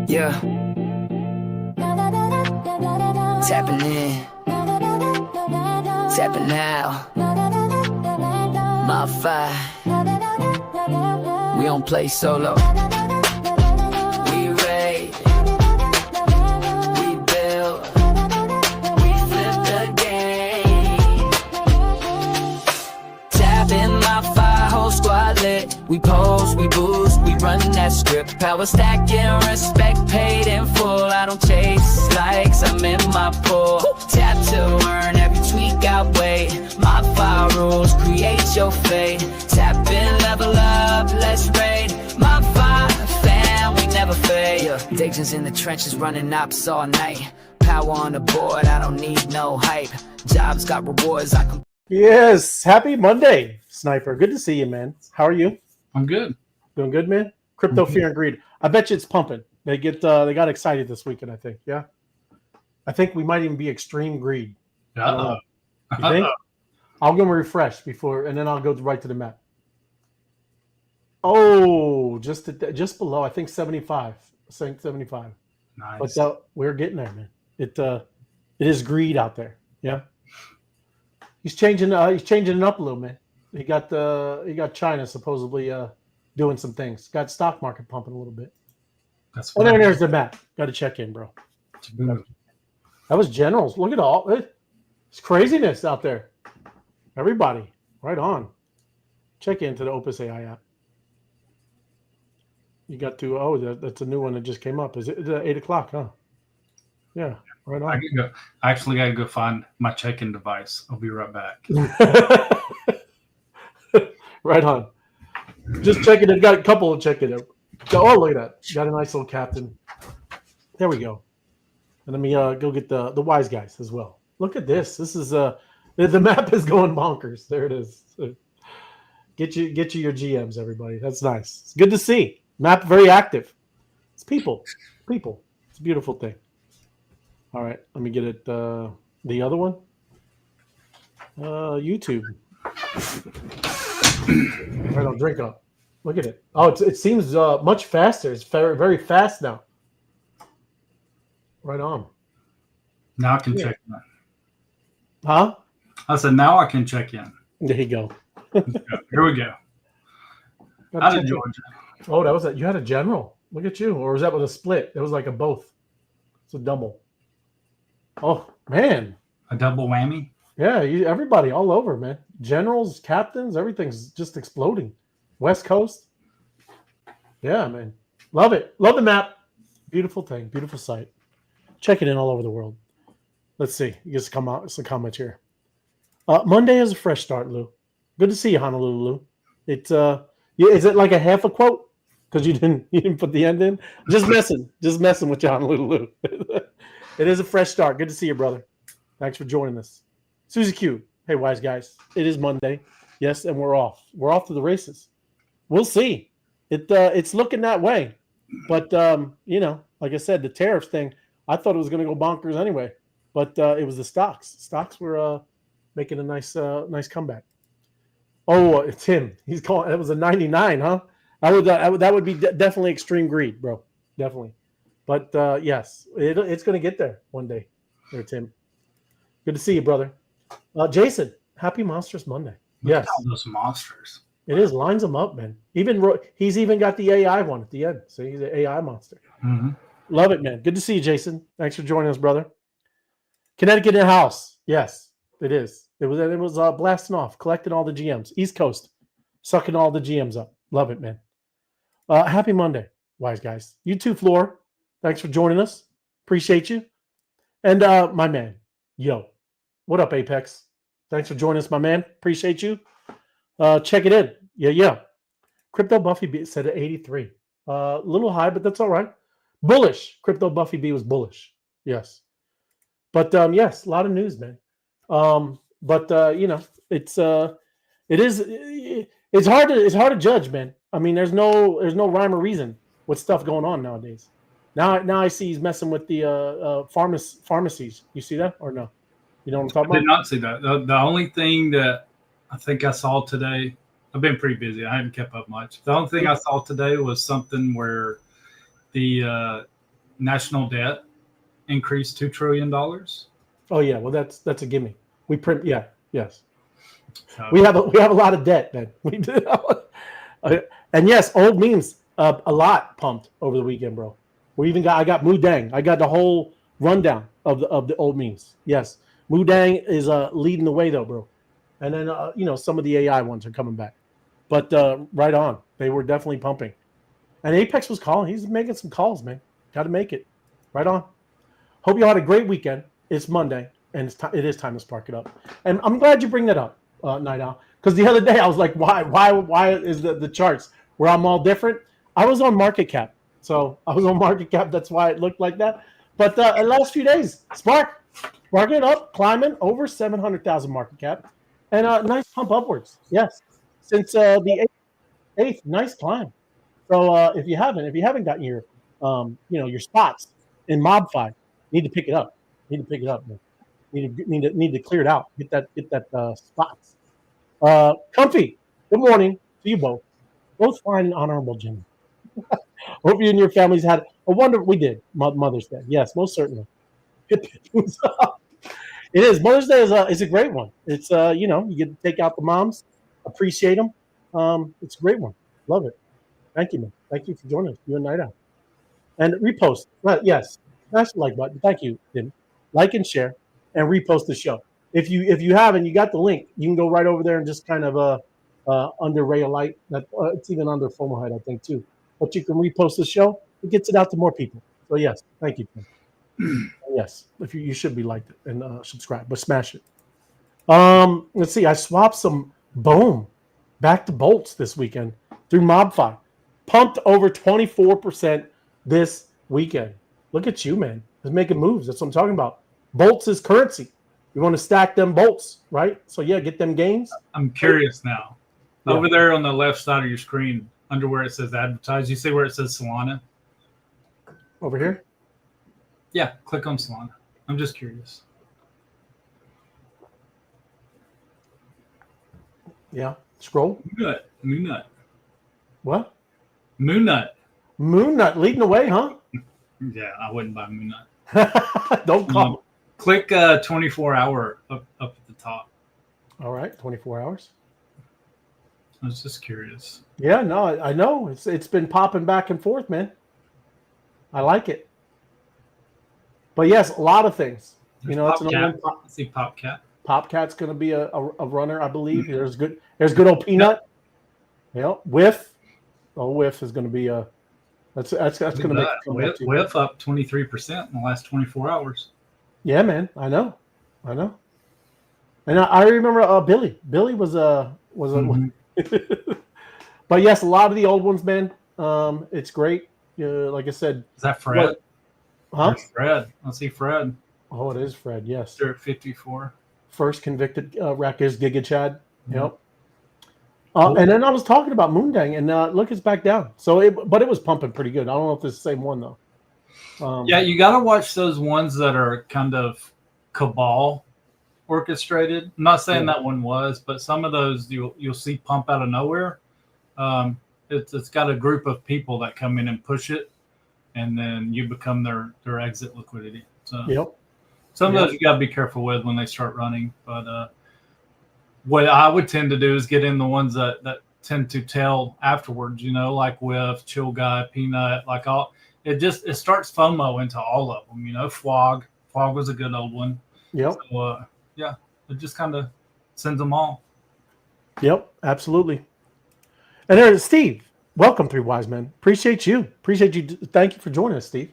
Yeah. Tapping in. Tapping out. MOBFI. We don't play solo. We raid. We build. We flip the game. Tapping MOBFI, whole squad lit. We pose, we boost, we run that script. Power stacking, respect paid in full. I don't chase likes, I'm in my pool. Tap to earn every tweak I wait. MOBFI rules, create your fate. Tap in, level up, let's raid. MOBFI fam, we never fade. Agents in the trenches running ops all night. Power on the board, I don't need no hype. Jobs got rewards, I can. Yes, happy Monday, Sniper. Good to see you, man. How are you? I'm good. Doing good, man. Crypto fear and greed. I bet you it's pumping. They got excited this weekend. I think. Yeah, I think we might even be extreme greed. You think? I'll give them a refresh before, and then I'll go right to the map. Oh, just below. I think 75. I think 75. Nice. But we're getting there, man. It is greed out there. Yeah. He's changing it up a little, man. He got China supposedly doing some things. Got stock market pumping a little bit. That's there's the map. Got to check in, bro. That was generals. Look at all it's craziness out there. Everybody, right on. Check into the Opus AI app. You got to that's a new one that just came up. Is it 8 o'clock? Huh? Yeah, right on. I actually got to go find my check-in device. I'll be right back. Right on. Just checking it. Got a couple of checking it. Oh, look at that. Got a nice little captain. There we go. And let me go get the wise guys as well. Look at this. This is the map is going bonkers. There it is. Get you your GMs, everybody. That's nice. It's good to see. Map very active. It's people. It's a beautiful thing. All right, let me get it. The other one. YouTube. Right on, drink up. Look at it. Oh, it seems much faster. It's very, very fast now. Right on. Now I can check in. Huh? I said, now I can check in. There you go. Here we go. Out of Georgia. Oh, that was it. You had a general. Look at you. Or was that with a split? It was like a both. It's a double. Oh, man. A double whammy? Yeah, everybody all over, man. Generals, captains, everything's just exploding. West Coast. Yeah, man. Love it. Love the map. Beautiful thing. Beautiful sight. Check it in all over the world. Let's see. You just come out. It's a comment here. Monday is a fresh start, Lou. Good to see you, Honolulu. It's is it like a half a quote? Because you didn't put the end in? Just messing with you, Honolulu. It is a fresh start. Good to see you, brother. Thanks for joining us. Susie Q. Hey, wise guys. It is Monday. Yes, and we're off. We're off to the races. We'll see. It's looking that way. But like I said, the tariffs thing, I thought it was going to go bonkers anyway. But it was the stocks. Stocks were making a nice comeback. Oh, it's him. He's calling. It was a 99, huh? That would be definitely extreme greed, bro. Definitely. But yes, it's going to get there one day. There, Tim. Good to see you, brother. Jason, happy Monstrous Monday. Yes, those monsters. It is. Lines them up, man. He's even got the AI one at the end. So he's an AI monster. Mm-hmm. Love it, man. Good to see you, Jason. Thanks for joining us, brother. Connecticut in the house. Yes, it is. It was blasting off, collecting all the GMs. East Coast, sucking all the GMs up. Love it, man. Happy Monday, wise guys. You too, Floor. Thanks for joining us. Appreciate you. And my man, yo, what up, Apex? Thanks for joining us, my man. Appreciate you. Check it in. Yeah. Crypto Buffy B said at 83. A little high, but that's all right. Bullish. Crypto Buffy B was bullish. Yes. But yes, a lot of news, man. It's hard to judge, man. I mean, there's no rhyme or reason with stuff going on nowadays. Now I see he's messing with the pharmacies. You see that or no? You know what I'm talking about? I did not see that. The only thing that I think I saw today, I've been pretty busy. I haven't kept up much. The only thing I saw today was something where the national debt increased $2 trillion. Oh yeah, well that's a gimme. We print, yeah, yes. So, We have a lot of debt, man. We do. And yes, old memes, a lot pumped over the weekend, bro. I got Mudang. I got the whole rundown of the old memes. Yes, Mudang is leading the way though, bro. And then some of the AI ones are coming back, but right on, they were definitely pumping. And Apex was calling. He's making some calls, man. Got to make it. Right on. Hope you all had a great weekend. It's Monday, and it is time to spark it up. And I'm glad you bring that up, Night Owl, because the other day I was like, why is the charts where I'm all different? I was on market cap, so I was on market cap. That's why it looked like that. But the last few days, sparking up, climbing over 700,000 market cap, and a nice pump upwards. Yes, since the 8th, nice climb. So if you haven't gotten your your spots in MOBFI, need to pick it up. Need Man. Need to clear it out. Get that spots. Comfy. Good morning to you both. Both fine and honorable gentlemen. Hope you and your families had a wonderful. We did Mother's Day. Yes, most certainly. It is. Mother's Day is a great one. It's you get to take out the moms, appreciate them. It's a great one. Love it. Thank you, man. Thank you for joining us. You and Night Out. And repost. Yes. Smash the like button. Thank you, Tim. Like and share and repost the show. If you haven't, you got the link. You can go right over there and just kind of under Ray of Light. It's even under FOMO Head, I think, too. But you can repost the show. It gets it out to more people. So, yes. Thank you, Tim. Yes. If you should be liked and subscribe, but smash it. Let's see. I swapped some Boom back to bolts this weekend through MOBFI. Pumped over 24% this weekend. Look at you, man. Just making moves. That's what I'm talking about. Bolts is currency. You want to stack them bolts, right? So, yeah, get them gains. I'm curious now. Yeah. Over there on the left side of your screen, under where it says advertise, you see where it says Solana? Over here? Yeah, click on Solana. I'm just curious. Yeah. Scroll. Moonnut. What? Moonnut. Moonnut leading the way, huh? Yeah, I wouldn't buy Moonnut. Don't come. Click 24-hour up at the top. All right, 24 hours. I was just curious. Yeah, no, I know. It's been popping back and forth, man. I like it. But yes, a lot of things. There's it's another one. I see PopCat. PopCat's going to be a runner, I believe. There's good old Peanut. Yeah, Whiff. Oh, Whiff is going to be a. That's going to make Whiff up 23% in the last 24 hours. Yeah, man, I know, and I remember Billy. Billy was a. But yes, a lot of the old ones, man. It's great. Like I said. Is that Fred? Huh? There's Fred. I see Fred. Oh, it is Fred. Yes. They're at 54. First convicted Rackers Giga Chad. Mm-hmm. Yep. And then I was talking about Moondang, and look, it's back down. But it was pumping pretty good. I don't know if it's the same one though. Yeah, you got to watch those ones that are kind of cabal orchestrated. I'm not saying that one was, but some of those you'll see pump out of nowhere. It's got a group of people that come in and push it, and then you become their exit liquidity. So some of those you got to be careful with when they start running, but. What I would tend to do is get in the ones that tend to tell afterwards, like Whiff, Chill Guy, Peanut, it starts FOMO into all of them, Fwog. Fwog was a good old one. Yep. So, yeah, it just kind of sends them all. Yep, absolutely. And there's Steve. Welcome, Three Wise Men. Appreciate you. Thank you for joining us, Steve.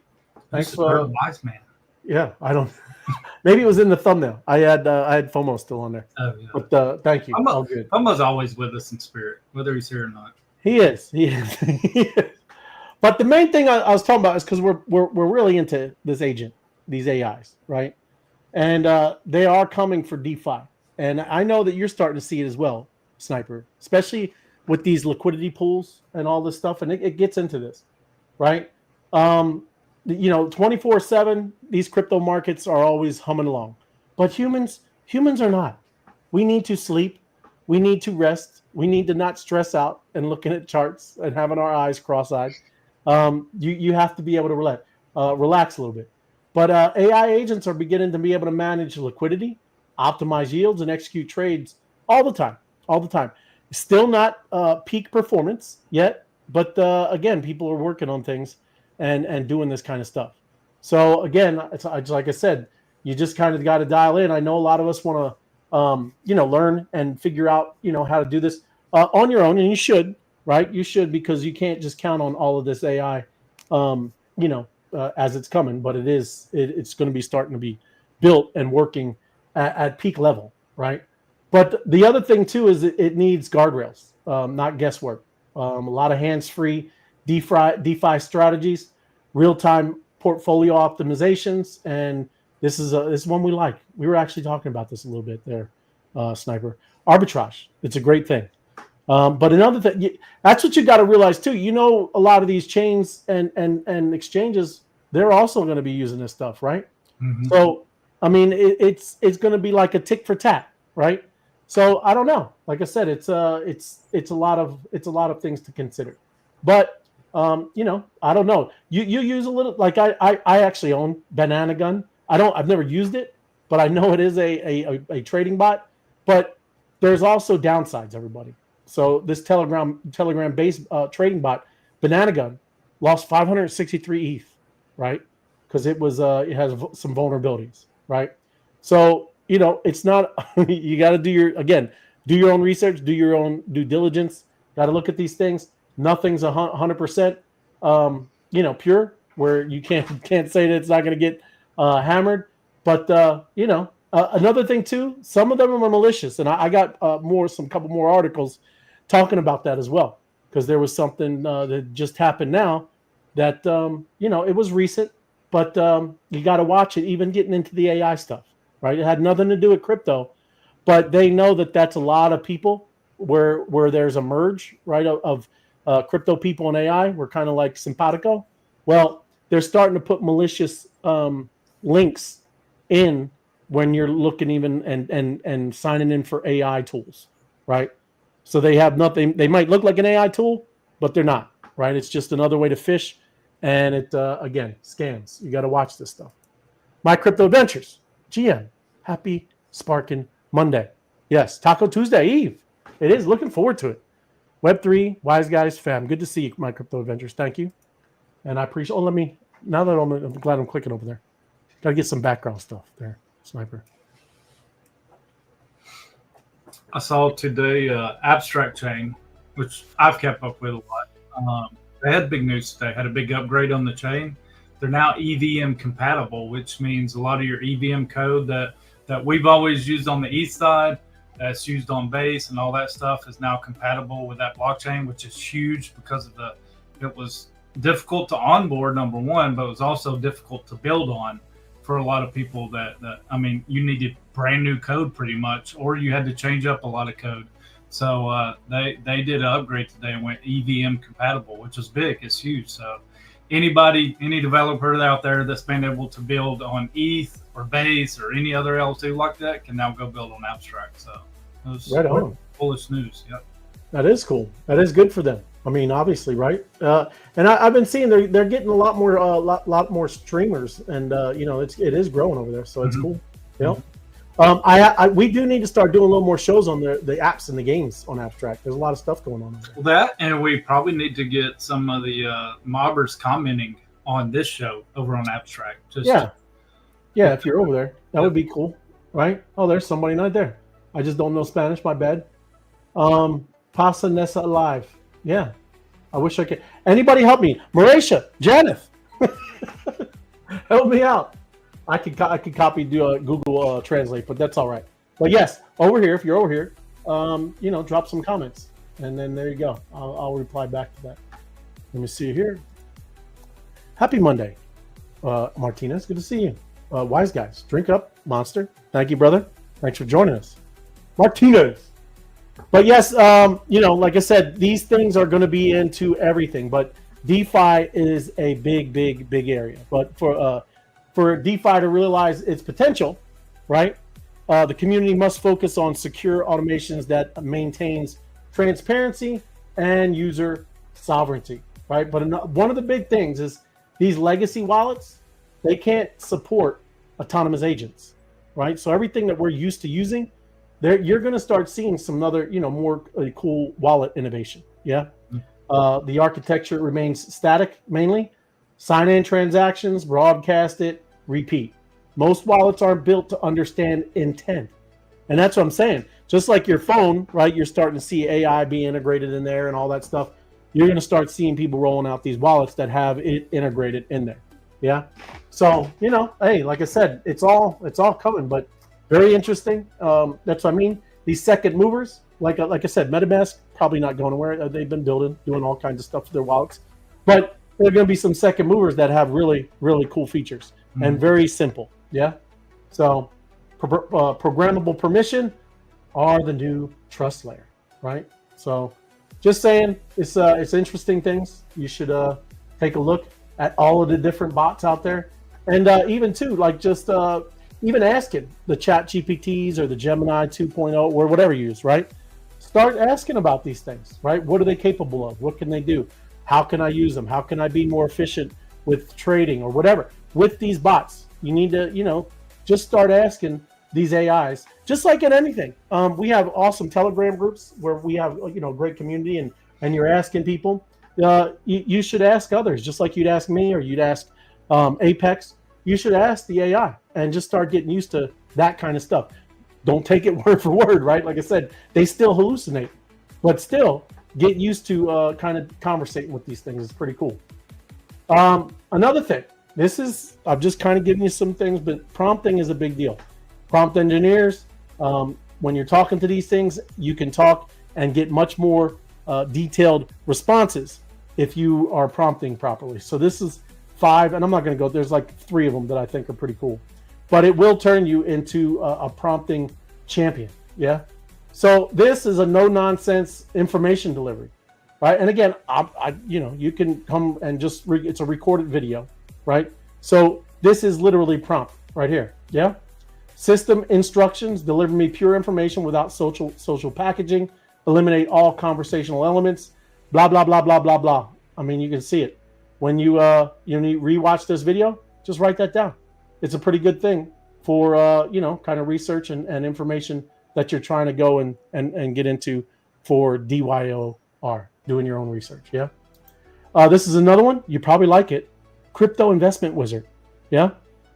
Thanks for Wise Man. Yeah, I don't. Maybe it was in the thumbnail. I had FOMO still on there. Oh yeah. But thank you. All good. FOMO's always with us in spirit, whether he's here or not. He is. But the main thing I was talking about is because we're really into this agent, these AIs, right? And they are coming for DeFi, and I know that you're starting to see it as well, Sniper, especially with these liquidity pools and all this stuff, and it gets into this, right? 24/7, these crypto markets are always humming along, but humans are not. We need to sleep. We need to rest. We need to not stress out and looking at charts and having our eyes cross-eyed. You have to be able to relax a little bit. But AI agents are beginning to be able to manage liquidity, optimize yields, and execute trades all the time. Still not peak performance yet, but again, people are working on things and doing this kind of stuff. So again, it's like I said, you just kind of got to dial in. I know a lot of us want to, learn and figure out, how to do this on your own, and you should, right? You should, because you can't just count on all of this AI, as it's coming. But it's going to be starting to be built and working at peak level, right? But the other thing too is it needs guardrails, not guesswork. A lot of hands-free DeFi strategies, real-time portfolio optimizations, and this is one we like. We were actually talking about this a little bit there, Sniper. Arbitrage, it's a great thing. But another thing, that's what you got to realize too. A lot of these chains and exchanges, they're also going to be using this stuff, right? Mm-hmm. So, I mean, it's going to be like a tick for tat, right? So I don't know. Like I said, it's a lot of things to consider. But I don't know. You use a little, like I actually own Banana Gun. I've never used it, but I know it is a trading bot. But there's also downsides, everybody. So this Telegram based trading bot, Banana Gun, lost 563 ETH, right? Because it has some vulnerabilities, right? So it's not. You got to do your own research, do your own due diligence. Got to look at these things. Nothing's 100%, pure. Couple you can't say that it's not going to get hammered. But another thing too, some of them are malicious, and I got couple more articles talking about that as well, because there was something that just happened now that it was recent, but you got to watch it. Even getting into the AI stuff, right? It had nothing to do with crypto, but they know that that's a lot of people where there's a merge, right, of crypto people and AI. We're kind of like simpatico. Well, they're starting to put malicious links in when you're looking even and signing in for AI tools, right? So they have nothing. They might look like an AI tool, but they're not, right? It's just another way to fish, and it again, scams. You got to watch this stuff. My Crypto Adventures, GM, happy Sparkin' Monday. Yes, Taco Tuesday Eve. It is. Looking forward to it. Web3, Wise Guys fam. Good to see you, My Crypto Adventures. Thank you. And I appreciate. Now that I'm glad I'm clicking over there. Got to get some background stuff there, Sniper. I saw today Abstract Chain, which I've kept up with a lot. They had big news today. Had a big upgrade on the chain. They're now EVM compatible, which means a lot of your EVM code that we've always used on the ETH side, that's used on Base and all that stuff, is now compatible with that blockchain, which is huge because it was difficult to onboard, number one, but it was also difficult to build on for a lot of people that you needed brand new code pretty much, or you had to change up a lot of code. So they did an upgrade today and went EVM compatible, which is big. It's huge. So any developer out there that's been able to build on ETH or Base or any other L2 like that can now go build on Abstract. So it was right on. Bullish news. Yep. That is cool. That is good for them. I mean, obviously, right? And I've been seeing they're getting a lot more streamers, and it is growing over there, so it's cool. Yeah. We do need to start doing a little more shows on the apps and the games on Abstract. There's a lot of stuff going on over there. Well, that, and we probably need to get some of the mobbers commenting on this show over on Abstract. Yeah, if you're over there, that would be cool, right? Oh, there's somebody not there. I just don't know Spanish. My bad. Pasa Nessa Alive. Yeah, I wish I could. Anybody help me? Marisha, Janeth, help me out. I could copy, do a Google Translate, but that's all right. But yes, over here, if you're over here, drop some comments, and then there you go. I'll reply back to that. Let me see here. Happy Monday, Martinez. Good to see you. Wise Guys, drink up, Monster. Thank you, brother. Thanks for joining us, Martinez. But yes, like I said, these things are going to be into everything. But DeFi is a big area. But for DeFi to realize its potential, right, the community must focus on secure automations that maintains transparency and user sovereignty, right? But one of the big things is these legacy wallets, they can't support autonomous agents, right? So everything that we're used to using, you're going to start seeing some other, more cool wallet innovation. Yeah. The architecture remains static mainly. Sign-in transactions, broadcast it, repeat. Most wallets aren't built to understand intent. And that's what I'm saying. Just like your phone, right? You're starting to see AI be integrated in there and all that stuff. You're going to start seeing people rolling out these wallets that have it integrated in there. Yeah. So, hey, like I said, it's all coming, but very interesting. That's what I mean. These second movers, like I said, MetaMask, probably not going anywhere. They've been doing all kinds of stuff to their wallets. But there are going to be some second movers that have really, really cool features and very simple. Yeah. So programmable permission are the new trust layer, right? So just saying, it's interesting things. You should take a look at all of the different bots out there. And even too, like just even asking the chat GPTs or the Gemini 2.0 or whatever you use, right? Start asking about these things, right? What are they capable of? What can they do? How can I use them? How can I be more efficient with trading or whatever? With these bots, you need to, just start asking these AIs, just like in anything. We have awesome Telegram groups where we have, great community and you're asking people. You should ask others, just like you'd ask me or you'd ask Apex. You should ask the AI and just start getting used to that kind of stuff. Don't take it word for word, right? Like I said, they still hallucinate, but still get used to kind of conversating with these things. It's pretty cool. Another thing, I'm just kind of giving you some things, but prompting is a big deal. Prompt engineers, when you're talking to these things, you can talk and get much more detailed responses if you are prompting properly. So this is 5, and I'm not going to go, there's like 3 of them that I think are pretty cool, but it will turn you into a prompting champion. Yeah. So this is a no nonsense information delivery, right? And again, you can come and just, it's a recorded video, right? So this is literally prompt right here. Yeah. System instructions, deliver me pure information without social packaging, eliminate all conversational elements, blah, blah, blah, blah, blah, blah. I mean, you can see it. When you rewatch this video, just write that down. It's a pretty good thing for, kind of research and information that you're trying to go and get into for DYOR, doing your own research. Yeah. This is another one. You probably like it. Crypto investment wizard. Yeah.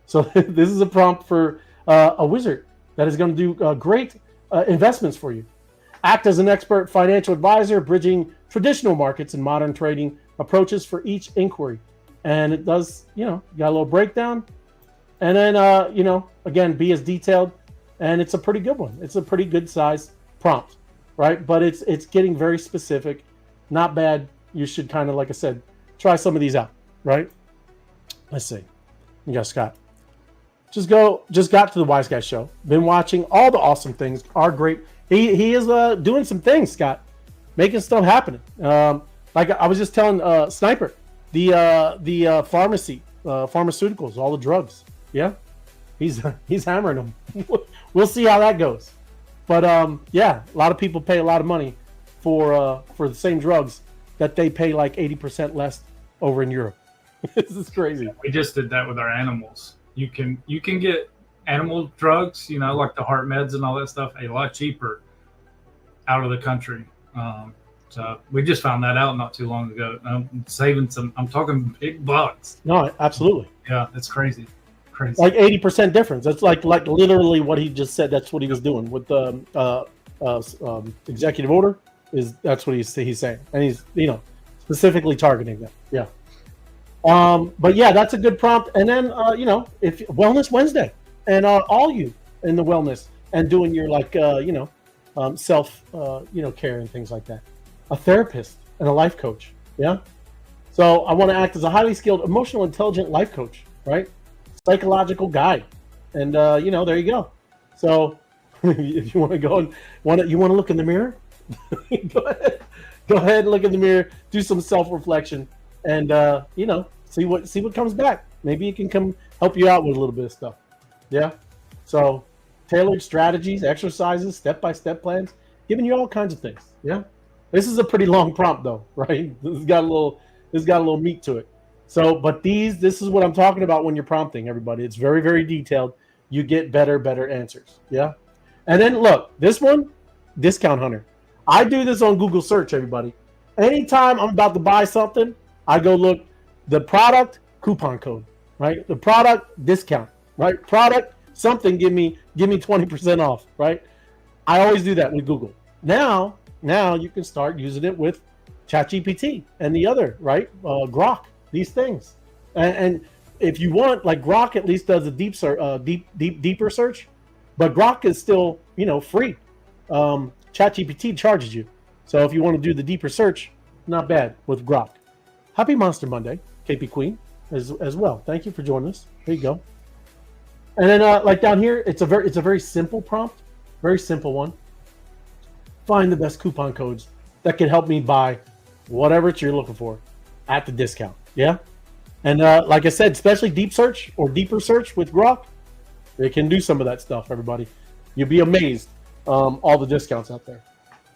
So this is a prompt for a wizard that is going to do great investments for you. Act as an expert financial advisor, bridging traditional markets and modern trading approaches for each inquiry. And it does, got a little breakdown. And then, again, be as detailed. And it's a pretty good one. It's a pretty good size prompt, right? But it's getting very specific. Not bad. You should kind of, like I said, try some of these out, right? Let's see. You got Scott. Just got to the Wise Guy show. Been watching all the awesome things. Are great. He is doing some things, Scott, making stuff happen. Like I was just telling Sniper, the pharmacy, pharmaceuticals, all the drugs. Yeah, he's hammering them. We'll see how that goes. But yeah, a lot of people pay a lot of money for the same drugs that they pay like 80% less over in Europe. This is crazy. We just did that with our animals. You can get animal drugs, like the heart meds and all that stuff, a lot cheaper out of the country. So we just found that out not too long ago. I'm saving I'm talking big bucks. No, absolutely. Yeah, it's crazy. Like 80% difference. That's like literally what he just said. That's what he was doing with the executive order. That's what he's saying, and he's specifically targeting them. Yeah. But yeah, that's a good prompt. And then if Wellness Wednesday, and all you in the wellness and doing your self care and things like that. A therapist and a life coach. Yeah. So I want to act as a highly skilled, emotional, intelligent life coach, right? Psychological guide. And there you go. So if you want to go and you want to look in the mirror, go ahead and look in the mirror, do some self-reflection, and see what comes back. Maybe it can come help you out with a little bit of stuff. Yeah. So tailored strategies, exercises, step-by-step plans, giving you all kinds of things. Yeah. This is a pretty long prompt though, right? This has got a little meat to it. So, but this is what I'm talking about when you're prompting everybody. It's very, very detailed. You get better answers. Yeah. And then look, this one, Discount Hunter. I do this on Google search, everybody. Anytime I'm about to buy something, I go look the product coupon code, right? The product discount, right? Product something, give me 20% off, right? I always do that with Google. Now you can start using it with ChatGPT and the other, right? Grok, these things. And if you want, like Grok at least does a deeper search, but Grok is still, free. ChatGPT charges you. So if you want to do the deeper search, not bad with Grok. Happy Monster Monday, KP Queen, as well. Thank you for joining us. There you go. And then like down here, it's a very simple prompt, very simple one. Find the best coupon codes that can help me buy whatever you're looking for at the discount. Yeah. And like I said, especially deep search or deeper search with Grok, it can do some of that stuff, everybody. You'll be amazed all the discounts out there.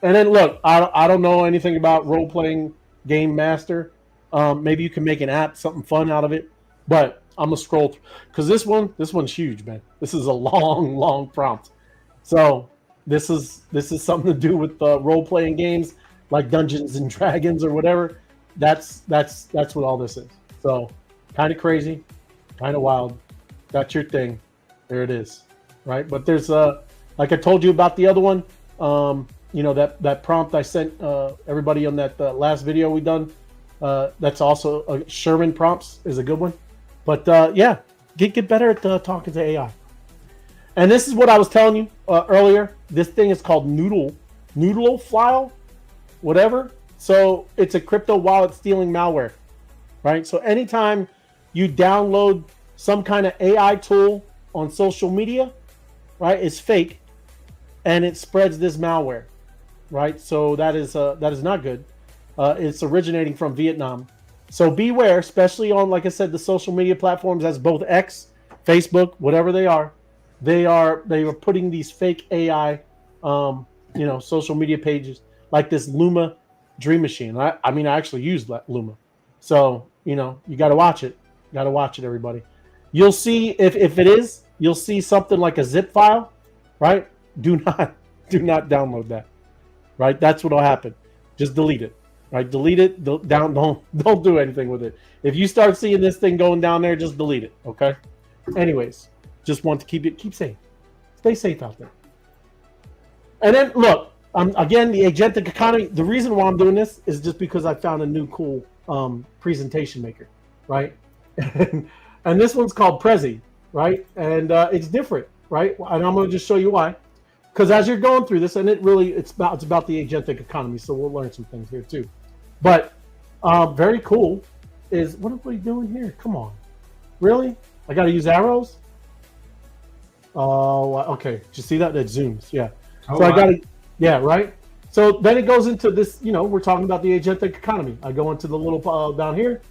And then look, I don't know anything about role-playing game master. Maybe you can make an app, something fun out of it. But I'm gonna scroll through because this one's huge, man. This is a long prompt. So this is something to do with role-playing games like Dungeons and Dragons or whatever. That's what all this is. So kind of crazy, kind of wild. That's your thing. There it is, right? But there's like I told you about the other one. That prompt I sent everybody on that last video we done. That's also Sherman prompts is a good one. But yeah, get better at talking to AI. And this is what I was telling you earlier. This thing is called Noodle File, whatever. So it's a crypto wallet stealing malware, right? So anytime you download some kind of AI tool on social media, right, it's fake, and it spreads this malware, right? So that is not good. It's originating from Vietnam. So beware, especially on, like I said, the social media platforms as both X, Facebook, whatever they are putting these fake AI, social media pages like this Luma Dream Machine. I actually use that Luma. So, you got to watch it. Got to watch it, everybody. You'll see if it is, you'll see something like a zip file, right? Do not download that, right? That's what'll happen. Just delete it, right? Delete it. Don't do anything with it. If you start seeing this thing going down there, just delete it. Okay. Anyways, just want to keep safe. Stay safe out there. And then look, again, the agentic economy. The reason why I'm doing this is just because I found a new cool presentation maker, right? And this one's called Prezi, right? And it's different, right? And I'm going to just show you why. Because as you're going through this, and it's about the agentic economy, so we'll learn some things here too. But very cool is what are we doing here? Come on, really? I got to use arrows? Oh, okay. Did you see that? That zooms, yeah. Oh, so I got to, yeah, right. So then it goes into this. We're talking about the agentic economy. I go into the little down here.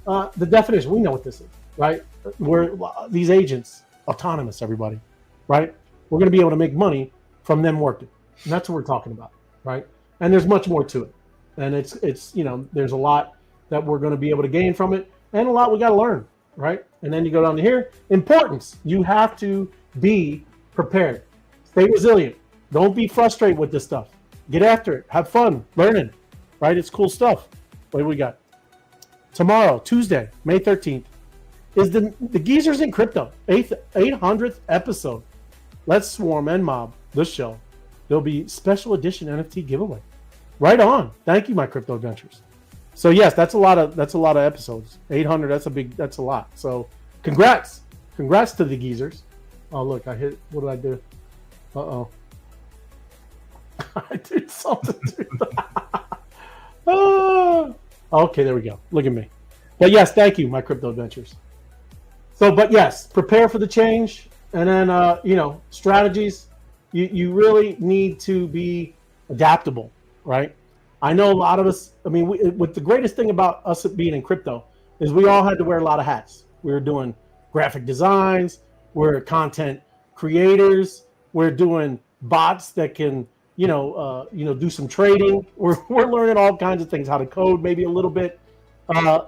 The definition. We know what this is, right? We're these agents, autonomous, everybody, right? We're going to be able to make money from them working, and that's what we're talking about, right? And there's much more to it, and it's there's a lot that we're going to be able to gain from it, and a lot we got to learn, right? And then you go down to here. Importance. You have to be prepared. Stay resilient. Don't be frustrated with this stuff. Get after it. Have fun learning, right? It's cool stuff. What do we got? Tomorrow, Tuesday, May 13th, is the Geezers in Crypto 800th episode. Let's swarm and mob this show. There'll be special edition NFT giveaway. Right on. Thank you, my crypto adventures. So yes, that's a lot of episodes. 800. That's a lot. So congrats to the Geezers. Oh look, I hit. What did I do? Uh-oh. I did something to that. Oh. Okay, there we go. Look at me. But yes, thank you, my crypto adventures. So, but yes, prepare for the change, and then strategies. You really need to be adaptable, right? I know a lot of us. I mean, with the greatest thing about us being in crypto is we all had to wear a lot of hats. We were doing graphic designs. We're content creators. We're doing bots that can do some trading. We're learning all kinds of things, how to code maybe a little bit.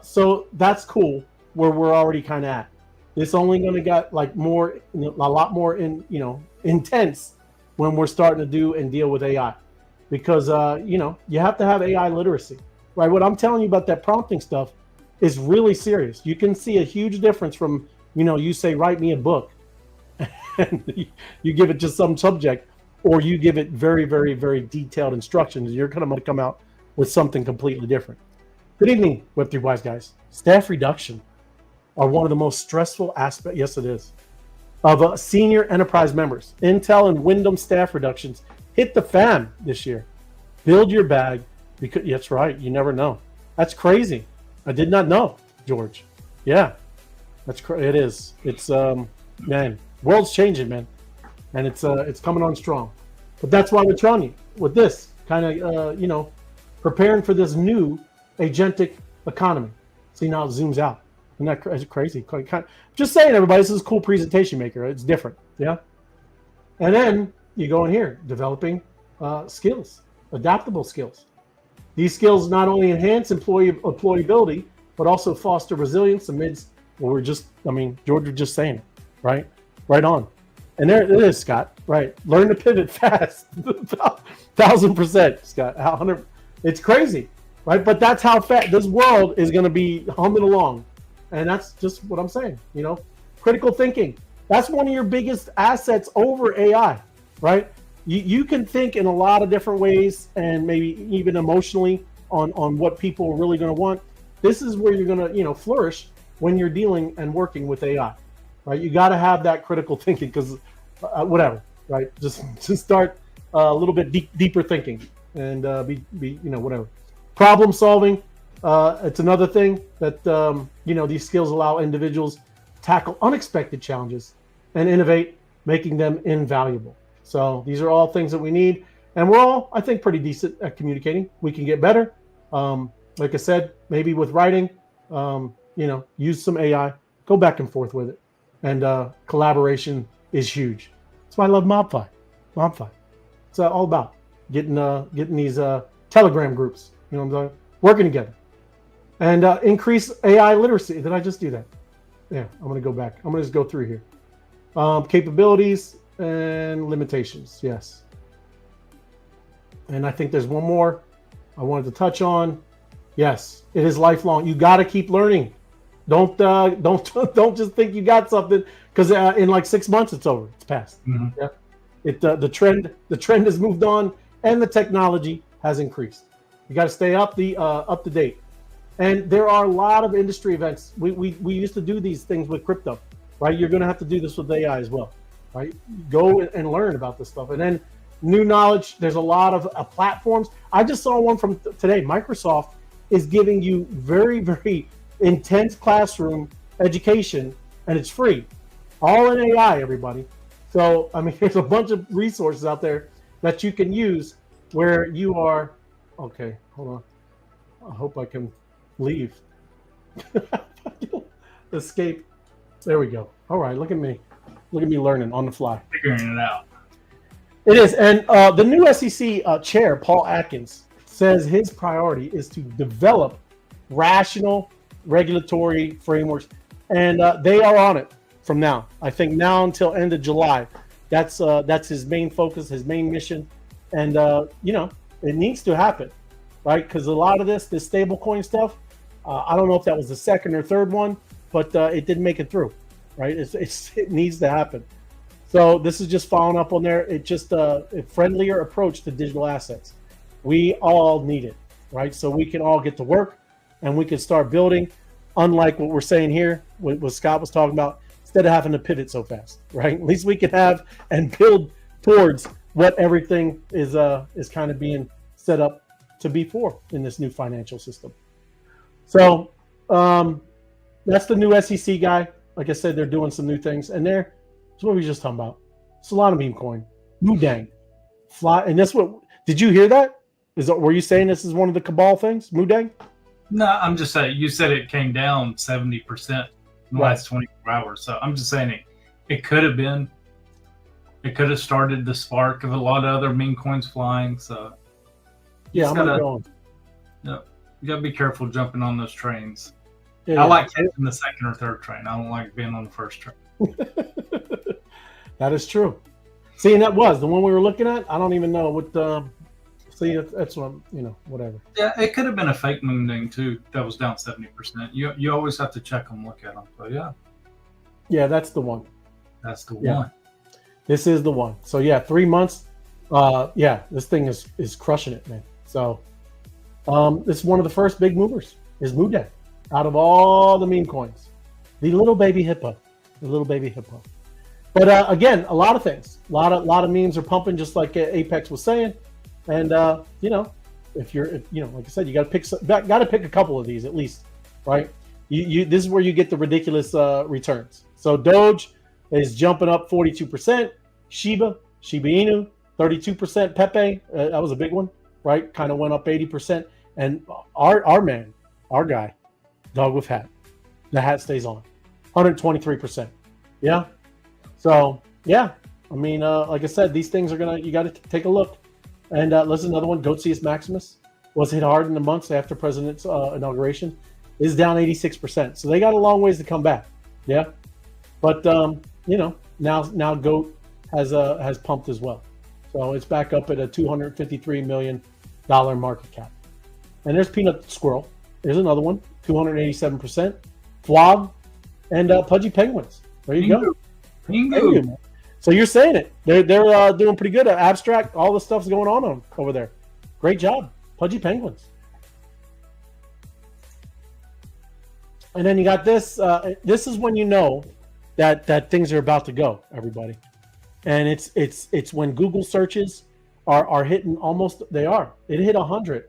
So that's cool. Where we're already kind of at. It's only going to get like more, a lot more intense when we're starting to do and deal with AI, because you have to have AI literacy, right? What I'm telling you about that prompting stuff is really serious. You can see a huge difference from you say write me a book, and you give it just some subject, or you give it very, very, very detailed instructions. You're going to come out with something completely different. Good evening, Web3 Wise guys. Staff reduction are one of the most stressful aspects, yes it is, of senior enterprise members. Intel and Wyndham staff reductions hit the fan this year. Build your bag, because that's right, you never know. That's crazy. I did not know, George. Yeah, it is. It's man, world's changing, man, and it's coming on strong. But that's why we're telling you with this kind of preparing for this new agentic economy. See, now it zooms out. Isn't that crazy? Just saying, everybody, this is a cool presentation maker. It's different, yeah. And then you go in here, developing skills, adaptable skills. These skills not only enhance employability, but also foster resilience amidst what George was just saying it, right? Right on. And there it is, Scott. Right. Learn to pivot fast. 1,000%, Scott. 100. It's crazy, right? But that's how fast this world is going to be humming along. And that's just what I'm saying, critical thinking. That's one of your biggest assets over AI, right? You can think in a lot of different ways, and maybe even emotionally on what people are really going to want. This is where you're going to, flourish when you're dealing and working with AI, right? You got to have that critical thinking, because whatever, right? Just start a little bit deeper thinking, and be whatever. Problem solving. It's another thing that these skills allow individuals to tackle unexpected challenges and innovate, making them invaluable. So these are all things that we need, and we're all, I think, pretty decent at communicating. We can get better. Like I said, maybe with writing, use some AI, go back and forth with it, and collaboration is huge. That's why I love MOBFI. MOBFI. It's all about getting these Telegram groups, working together. And increase AI literacy. Did I just do that? Yeah, I'm going to go back. I'm going to just go through here. Capabilities and limitations. Yes. And I think there's one more I wanted to touch on. Yes, it is lifelong. You got to keep learning. Don't just think you got something, because in like 6 months it's over. It's past. Mm-hmm. Yeah. The trend has moved on, and the technology has increased. You got to stay up to date. And there are a lot of industry events. We used to do these things with crypto, right? You're going to have to do this with AI as well, right? Go and learn about this stuff. And then new knowledge. There's a lot of platforms. I just saw one from today. Microsoft is giving you very, very intense classroom education, and it's free. All in AI, everybody. So, there's a bunch of resources out there that you can use where you are. Okay, hold on. I hope I can leave. Escape. There we go. All right, look at me learning on the fly, figuring it out. It is. And the new SEC chair, Paul Atkins, says his priority is to develop rational regulatory frameworks, and they are on it from now. I think now until end of July. That's his main focus, his main mission, and it needs to happen, right? Because a lot of this stablecoin stuff, I don't know if that was the second or third one, but it didn't make it through, right? It needs to happen. So this is just following up on there. It's just a friendlier approach to digital assets. We all need it, right? So we can all get to work, and we can start building, unlike what we're saying here, what Scott was talking about, instead of having to pivot so fast, right? At least we can have and build towards what everything is kind of being set up to be for in this new financial system. So that's the new SEC guy. Like I said, they're doing some new things, and that's what we were just talking about. Solana meme coin, Moodang, fly, and that's what. Did you hear that? Were you saying this is one of the cabal things, Moodang? No, I'm just saying. You said it came down 70% in the last 24 hours. So I'm just saying it could have been. It could have started the spark of a lot of other meme coins flying. So yeah, I'm gonna go on. Yeah. You gotta be careful jumping on those trains. Yeah, I like catching the second or third train. I don't like being on the first train. that is true. See, and that was the one we were looking at. I don't even know what. See, that's what whatever. Yeah, it could have been a fake moon thing too. That was down 70%. You always have to check them, look at them. But yeah, that's the one. That's the one. This is the one. So yeah, 3 months. Yeah, this thing is crushing it, man. So, this is one of the first big movers. Is Mude out of all the meme coins, the little baby hippo, But again, a lot of things, a lot of memes are pumping, just like Apex was saying. And if you're, like I said, you got to pick a couple of these at least, right? This is where you get the ridiculous returns. So Doge is jumping up 42%. Shiba Inu 32%. Pepe, that was a big one, right? Kind of went up 80%. And our man, our guy, Dog with Hat, the hat stays on, 123%. Yeah. So yeah, I mean, like I said, these things are you got to take a look. And let's another one. Goatsius Maximus was hit hard in the months after President's inauguration. Is down 86%. So they got a long ways to come back. Yeah, but now Goat has pumped as well. So it's back up at a $253 million market cap. And there's Peanut Squirrel. There's another one, 287%. Flog and Pudgy Penguins. There you go. Bingo. So you're saying it. They're doing pretty good. Abstract, all the stuff's going on over there. Great job, Pudgy Penguins. And then you got this. This is when you know that things are about to go, everybody. And it's when Google searches are hitting almost. They are. It hit 100,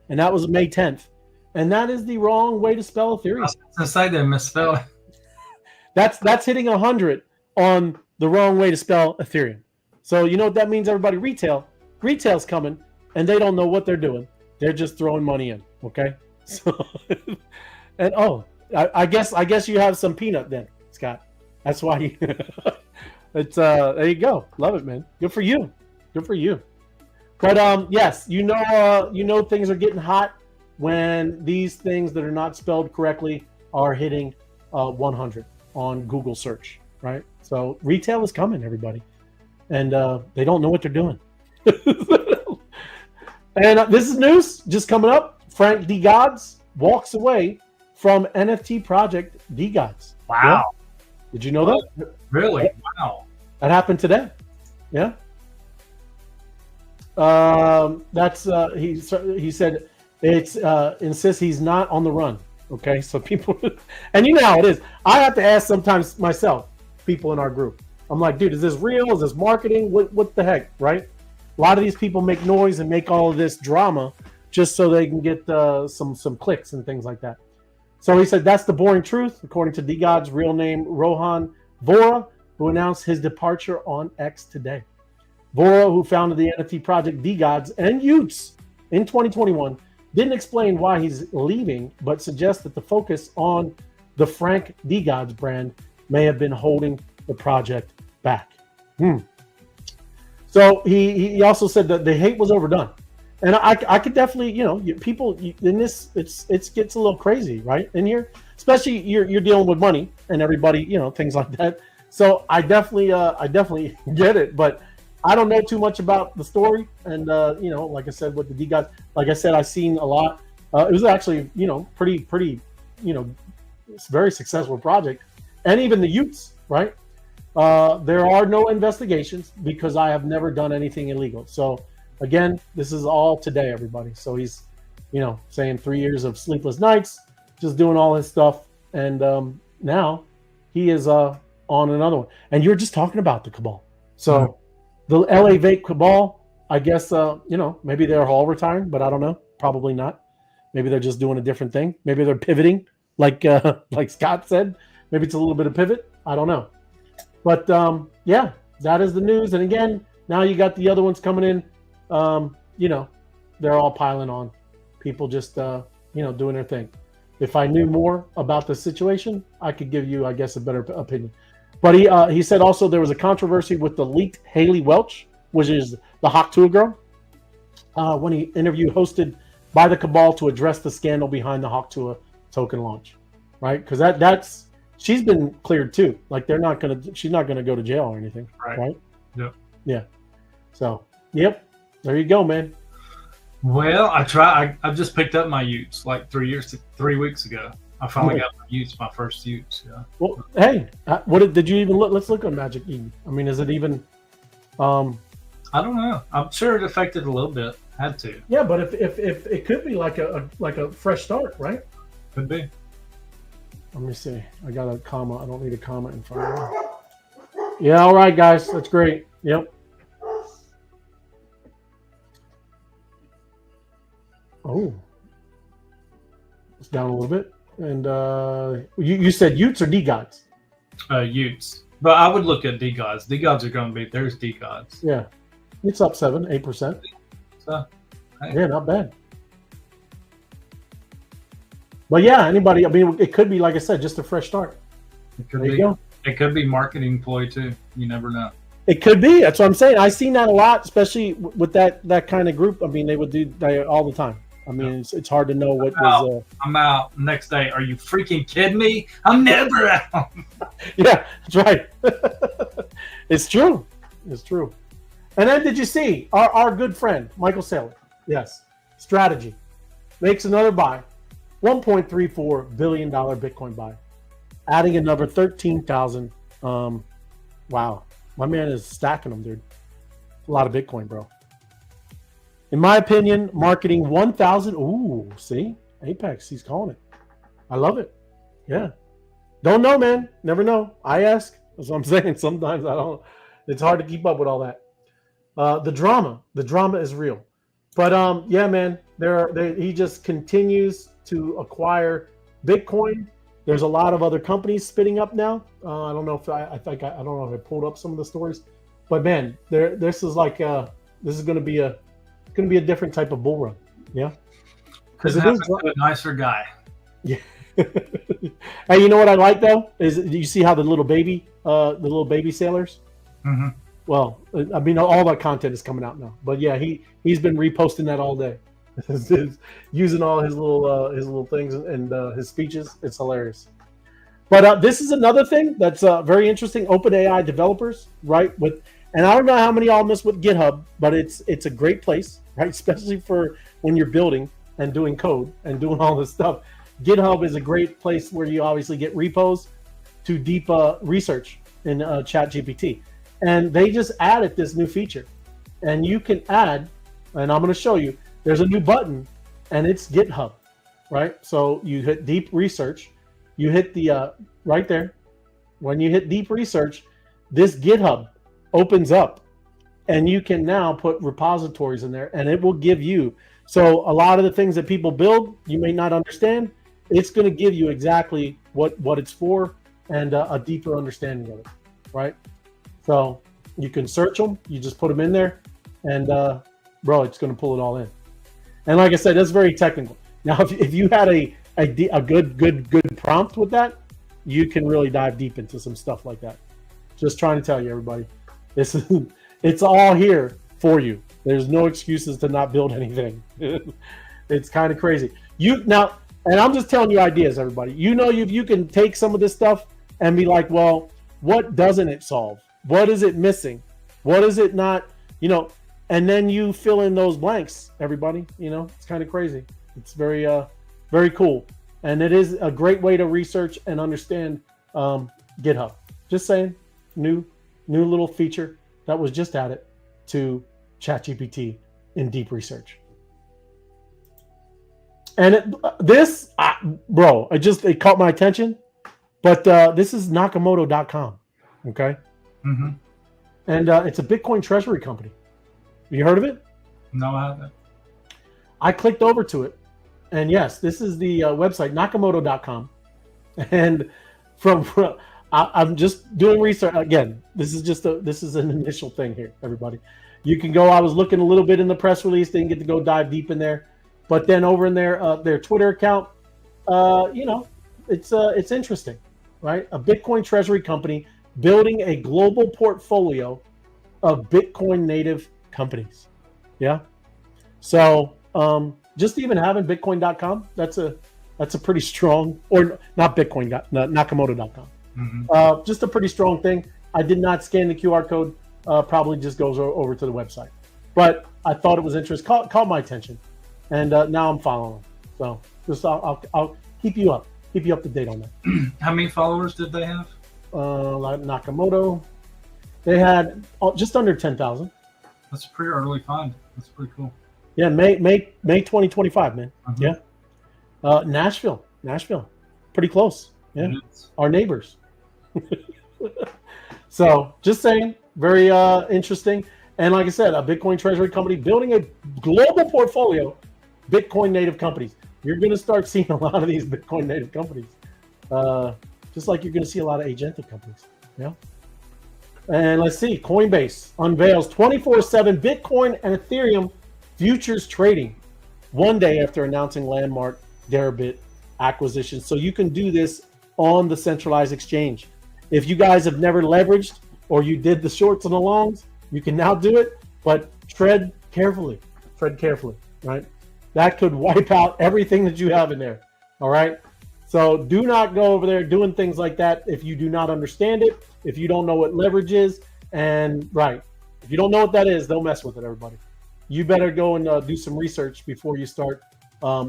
and that was May 10th. And that is the wrong way to spell Ethereum. I was going to say they misspelled. That's hitting 100 on the wrong way to spell Ethereum. So you know what that means, everybody? Retail's coming, and they don't know what they're doing. They're just throwing money in. Okay. So, and I guess you have some peanut then, Scott. That's why you. It's there you go. Love it, man. Good for you. But yes, you know things are getting hot when these things that are not spelled correctly are hitting 100 on Google search, right? So retail is coming, everybody, and they don't know what they're doing. And this is news just coming up. Frank D. Gods walks away from NFT project D. Gods. Wow. Yeah? Did you know that? Really? Wow. That happened today. Yeah. That's he said it's insists he's not on the run. Okay, so people, and you know how it is. I have to ask sometimes myself, people in our group. I'm like, dude, is this real? Is this marketing? What the heck, right? A lot of these people make noise and make all of this drama just so they can get some clicks and things like that. So he said that's the boring truth, according to DGod's real name, Rohan Vora, who announced his departure on X today. Vora, who founded the NFT project DGods and Utes in 2021, didn't explain why he's leaving, but suggests that the focus on the Frank DGods brand may have been holding the project back. So he also said that the hate was overdone. And I could definitely, people in this, it gets a little crazy, right? In here, especially you're dealing with money and everybody, things like that. So I definitely get it, but I don't know too much about the story. And, like I said, with the DGods, like I said, I've seen a lot. It was actually, pretty, it's a very successful project. And even the Utes, right? There are no investigations because I have never done anything illegal. So again, this is all today, everybody. So he's, saying 3 years of sleepless nights, just doing all his stuff. And now he is on another one. And you're just talking about the cabal. So the LA Vape cabal, I guess, maybe they're all retiring, but I don't know. Probably not. Maybe they're just doing a different thing. Maybe they're pivoting, like Scott said. Maybe it's a little bit of pivot. I don't know. But yeah, that is the news. And again, now you got the other ones coming in. They're all piling on. People just doing their thing. If I knew more about the situation, I could give you, I guess, a better opinion. But he said also there was a controversy with the leaked Haley Welch, which is the Hawk Tuah girl, when he interview hosted by the cabal to address the scandal behind the Hawk2A token launch, right? Because that's she's been cleared too. Like she's not gonna go to jail or anything, right? Yep. Yeah. So, yep. There you go, man. Well, I just picked up my Utes like 3 weeks ago. I finally got my Utes, my first Utes. Yeah. Well, hey, did you even look? Let's look on Magic Eden. I mean, is it even? I don't know. I'm sure it affected a little bit. Had to. Yeah, but if it could be like a fresh start, right? Could be. Let me see. I got a comma. I don't need a comma in front of me. Yeah, all right, guys. That's great. Yep. Oh. It's down a little bit. And you said Utes or D-Gods? Utes. But I would look at D-Gods. D-Gods are going to be, there's D-Gods. Yeah. It's up 8%. So, hey. Yeah, not bad. But yeah, anybody, I mean, it could be, like I said, just a fresh start. It could be marketing ploy too. You never know. It could be. That's what I'm saying. I've seen that a lot, especially with that kind of group. I mean, they would do that all the time. I mean, it's hard to know what was. I'm out next day. Are you freaking kidding me? I'm never out. Yeah, that's right. It's true. It's true. And then did you see our good friend, Michael Saylor? Yes. Strategy makes another buy, $1.34 billion Bitcoin buy, adding another 13,000. Wow. My man is stacking them, dude. A lot of Bitcoin, bro. In my opinion, marketing 1,000. Ooh, see? Apex, he's calling it. I love it. Yeah. Don't know, man. Never know. I ask. That's what I'm saying. Sometimes I don't. It's hard to keep up with all that. The drama is real. But yeah, man, he just continues to acquire Bitcoin. There's a lot of other companies spinning up now. I don't know if I don't know if I pulled up some of the stories, but man, this is like this is going to be a different type of bull run. Yeah, because it is a nicer guy. Yeah. Hey, you know what I like though is you see how the little baby sailors. Mm-hmm. Well, I mean, all that content is coming out now, but yeah, he's been reposting that all day, using all his little things and his speeches. It's hilarious. But this is another thing that's very interesting. OpenAI developers, right? And I don't know how many y'all miss with GitHub, but it's a great place, right? Especially for when you're building and doing code and doing all this stuff. GitHub is a great place where you obviously get repos to deep research in ChatGPT. And they just added this new feature. And you can add, and I'm going to show you, there's a new button, and it's GitHub, right? So you hit deep research. You hit the, right there. When you hit deep research, this GitHub opens up. And you can now put repositories in there, and it will give you. So a lot of the things that people build, you may not understand. It's going to give you exactly what it's for and a deeper understanding of it, right? So you can search them. You just put them in there, and bro, it's going to pull it all in. And like I said, that's very technical. Now, if you had a good prompt with that, you can really dive deep into some stuff like that. Just trying to tell you, everybody, it's all here for you. There's no excuses to not build anything. It's kind of crazy. And I'm just telling you ideas, everybody. You can take some of this stuff and be like, well, what doesn't it solve? What is it missing? What is it not? And then you fill in those blanks, everybody. It's kind of crazy. It's very, very cool. And it is a great way to research and understand GitHub. Just saying, new little feature that was just added to ChatGPT in deep research. And it caught my attention. But this is Nakamoto.com. Okay. Mm-hmm. And it's a Bitcoin treasury company. You heard of it? No, I haven't. I clicked over to it, and yes, this is the website Nakamoto.com. And I'm just doing research again. This is an initial thing here, everybody. You can go. I was looking a little bit in the press release. Didn't get to go dive deep in there, but then over in their Twitter account, it's interesting, right? A Bitcoin treasury company building a global portfolio of Bitcoin native companies. Yeah. So just even having Bitcoin.com, that's a pretty strong, or not Bitcoin, Nakamoto.com. Just a pretty strong thing. I did not scan the QR code. Probably just goes over to the website. But I thought it was interesting. Caught my attention, and now I'm following. So just I'll keep you up to date on that. How many followers did they have? Like Nakamoto, they had just under 10,000. That's a pretty early find. That's pretty cool. Yeah, May 2025, man. Yeah. Nashville, pretty close. Yeah, our neighbors. So just saying, very interesting. And like I said, a Bitcoin treasury company building a global portfolio, Bitcoin native companies. You're going to start seeing a lot of these Bitcoin native companies, just like you're going to see a lot of agentic companies. Yeah. And let's see, Coinbase unveils 24/7 Bitcoin and Ethereum futures trading one day after announcing landmark Deribit acquisition. So you can do this on the centralized exchange. If you guys have never leveraged or you did the shorts and the longs, you can now do it, but tread carefully, right? That could wipe out everything that you have in there, all right? So do not go over there doing things like that if you do not understand it, if you don't know what leverage is, and right, if you don't know what that is, don't mess with it, everybody. You better go and do some research before you start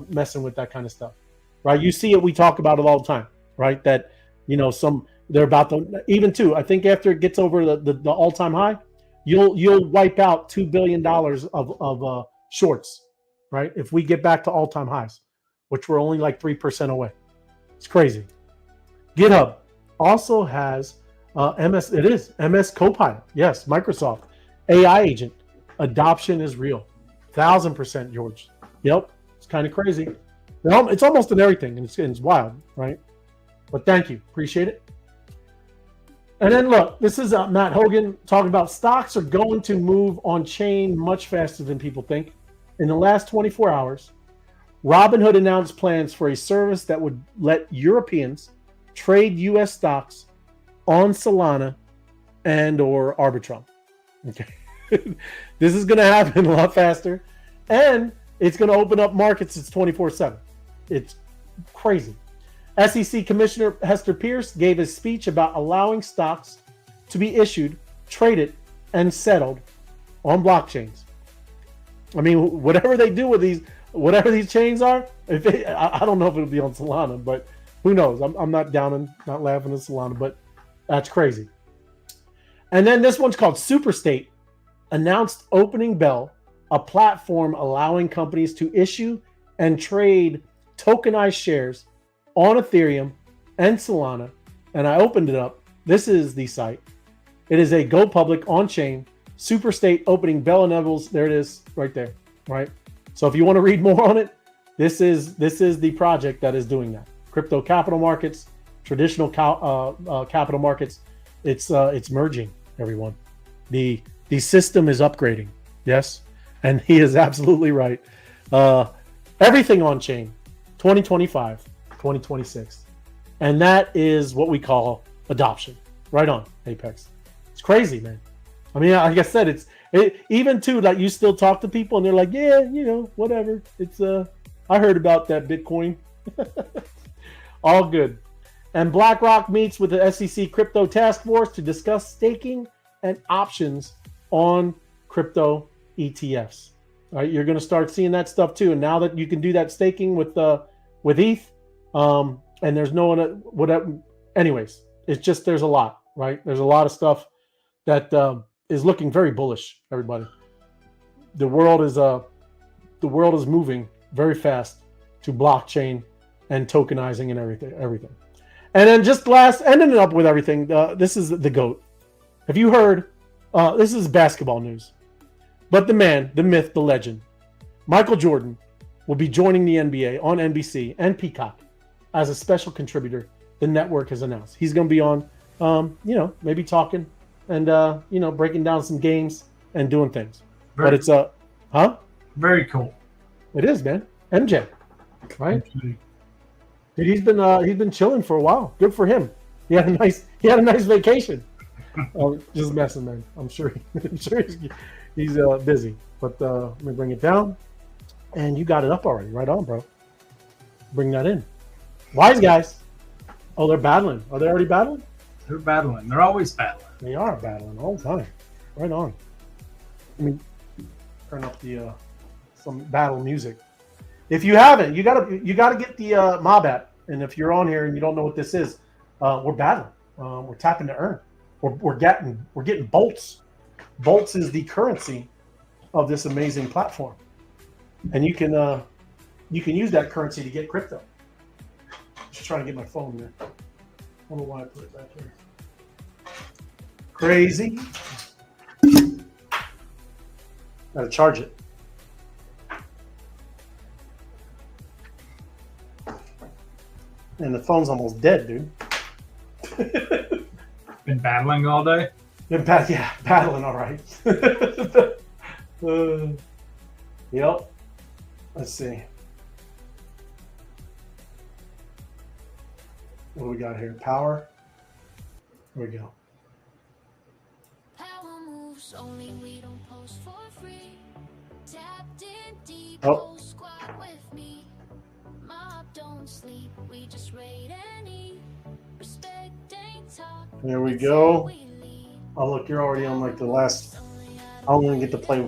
messing with that kind of stuff, right? You see it, we talk about it all the time, right? That, you know, they're about to, even too, I think after it gets over the all-time high, you'll wipe out $2 billion of shorts, right? If we get back to all-time highs, which we're only like 3% away. It's crazy. GitHub also has MS Copilot. Yes, Microsoft AI agent adoption is real. 1,000%, George. Yep, it's kind of crazy. It's almost in everything, and it's wild, right? But thank you, appreciate it. And then look, this is Matt Hogan talking about stocks are going to move on chain much faster than people think. In the last 24 hours, Robinhood announced plans for a service that would let Europeans trade U.S. stocks on Solana and or Arbitrum. Okay, this is going to happen a lot faster, and it's going to open up markets. It's 24/7. It's crazy. SEC Commissioner Hester Pierce gave a speech about allowing stocks to be issued, traded, and settled on blockchains. I mean, whatever they do with these, whatever these chains are, I don't know if it'll be on Solana, but who knows? I'm not down and not laughing at Solana, but that's crazy. And then this one's called Superstate, announced Opening Bell, a platform allowing companies to issue and trade tokenized shares on Ethereum and Solana. And I opened it up. This is the site. It is a go public on chain. Superstate Opening Bell enables. There it is, right there. Right. So if you want to read more on it, this is the project that is doing that. Crypto capital markets, traditional capital markets. It's merging, everyone. The system is upgrading. Yes, and he is absolutely right. Everything on chain, 2025. 2026, and that is what we call adoption. Right on, Apex. It's crazy, man. I mean, like I said, even too, like, you still talk to people and they're like, yeah, you know, whatever. It's I heard about that Bitcoin. All good. And BlackRock meets with the SEC Crypto Task Force to discuss staking and options on crypto ETFs. All right, you're going to start seeing that stuff too. And now that you can do that staking with ETH. And there's no one, whatever. Anyways, it's just, there's a lot, right? There's a lot of stuff that is looking very bullish, everybody. The world is moving very fast to blockchain and tokenizing and everything. And then just ending it up with everything. This is the GOAT. Have you heard? This is basketball news, but the man, the myth, the legend, Michael Jordan, will be joining the NBA on NBC and Peacock as a special contributor. The network has announced he's going to be on, maybe talking and breaking down some games and doing things. But it's very cool. It is, man. MJ, right? Dude, he's been chilling for a while. Good for him. He had a nice vacation. Just messing, man. I'm sure he's busy. But let me bring it down. And you got it up already. Right on, bro. Bring that in. Wise guys. Oh, they're battling. Are they already battling? They're battling. They're always battling. They are battling all the time. Right on. Let me turn up the some battle music. If you haven't, you gotta get the Mob app. And if you're on here and you don't know what this is, we're battling. We're tapping to earn. We're getting bolts. Bolts is the currency of this amazing platform, and you can use that currency to get crypto. Just trying to get my phone there. I don't know why I put it back here. Crazy. Gotta charge it. And the phone's almost dead, dude. Been battling all day? Battling all right. Yep. Let's see. What do we got here? Power. Here we go. Power moves only, we don't post for free. Tapped in deep, Oh. squad with me. Mob don't sleep, we just raid and eat. Respect ain't talk. There we it's go. how we lead. Oh, look, you're already on like the last. I only get to play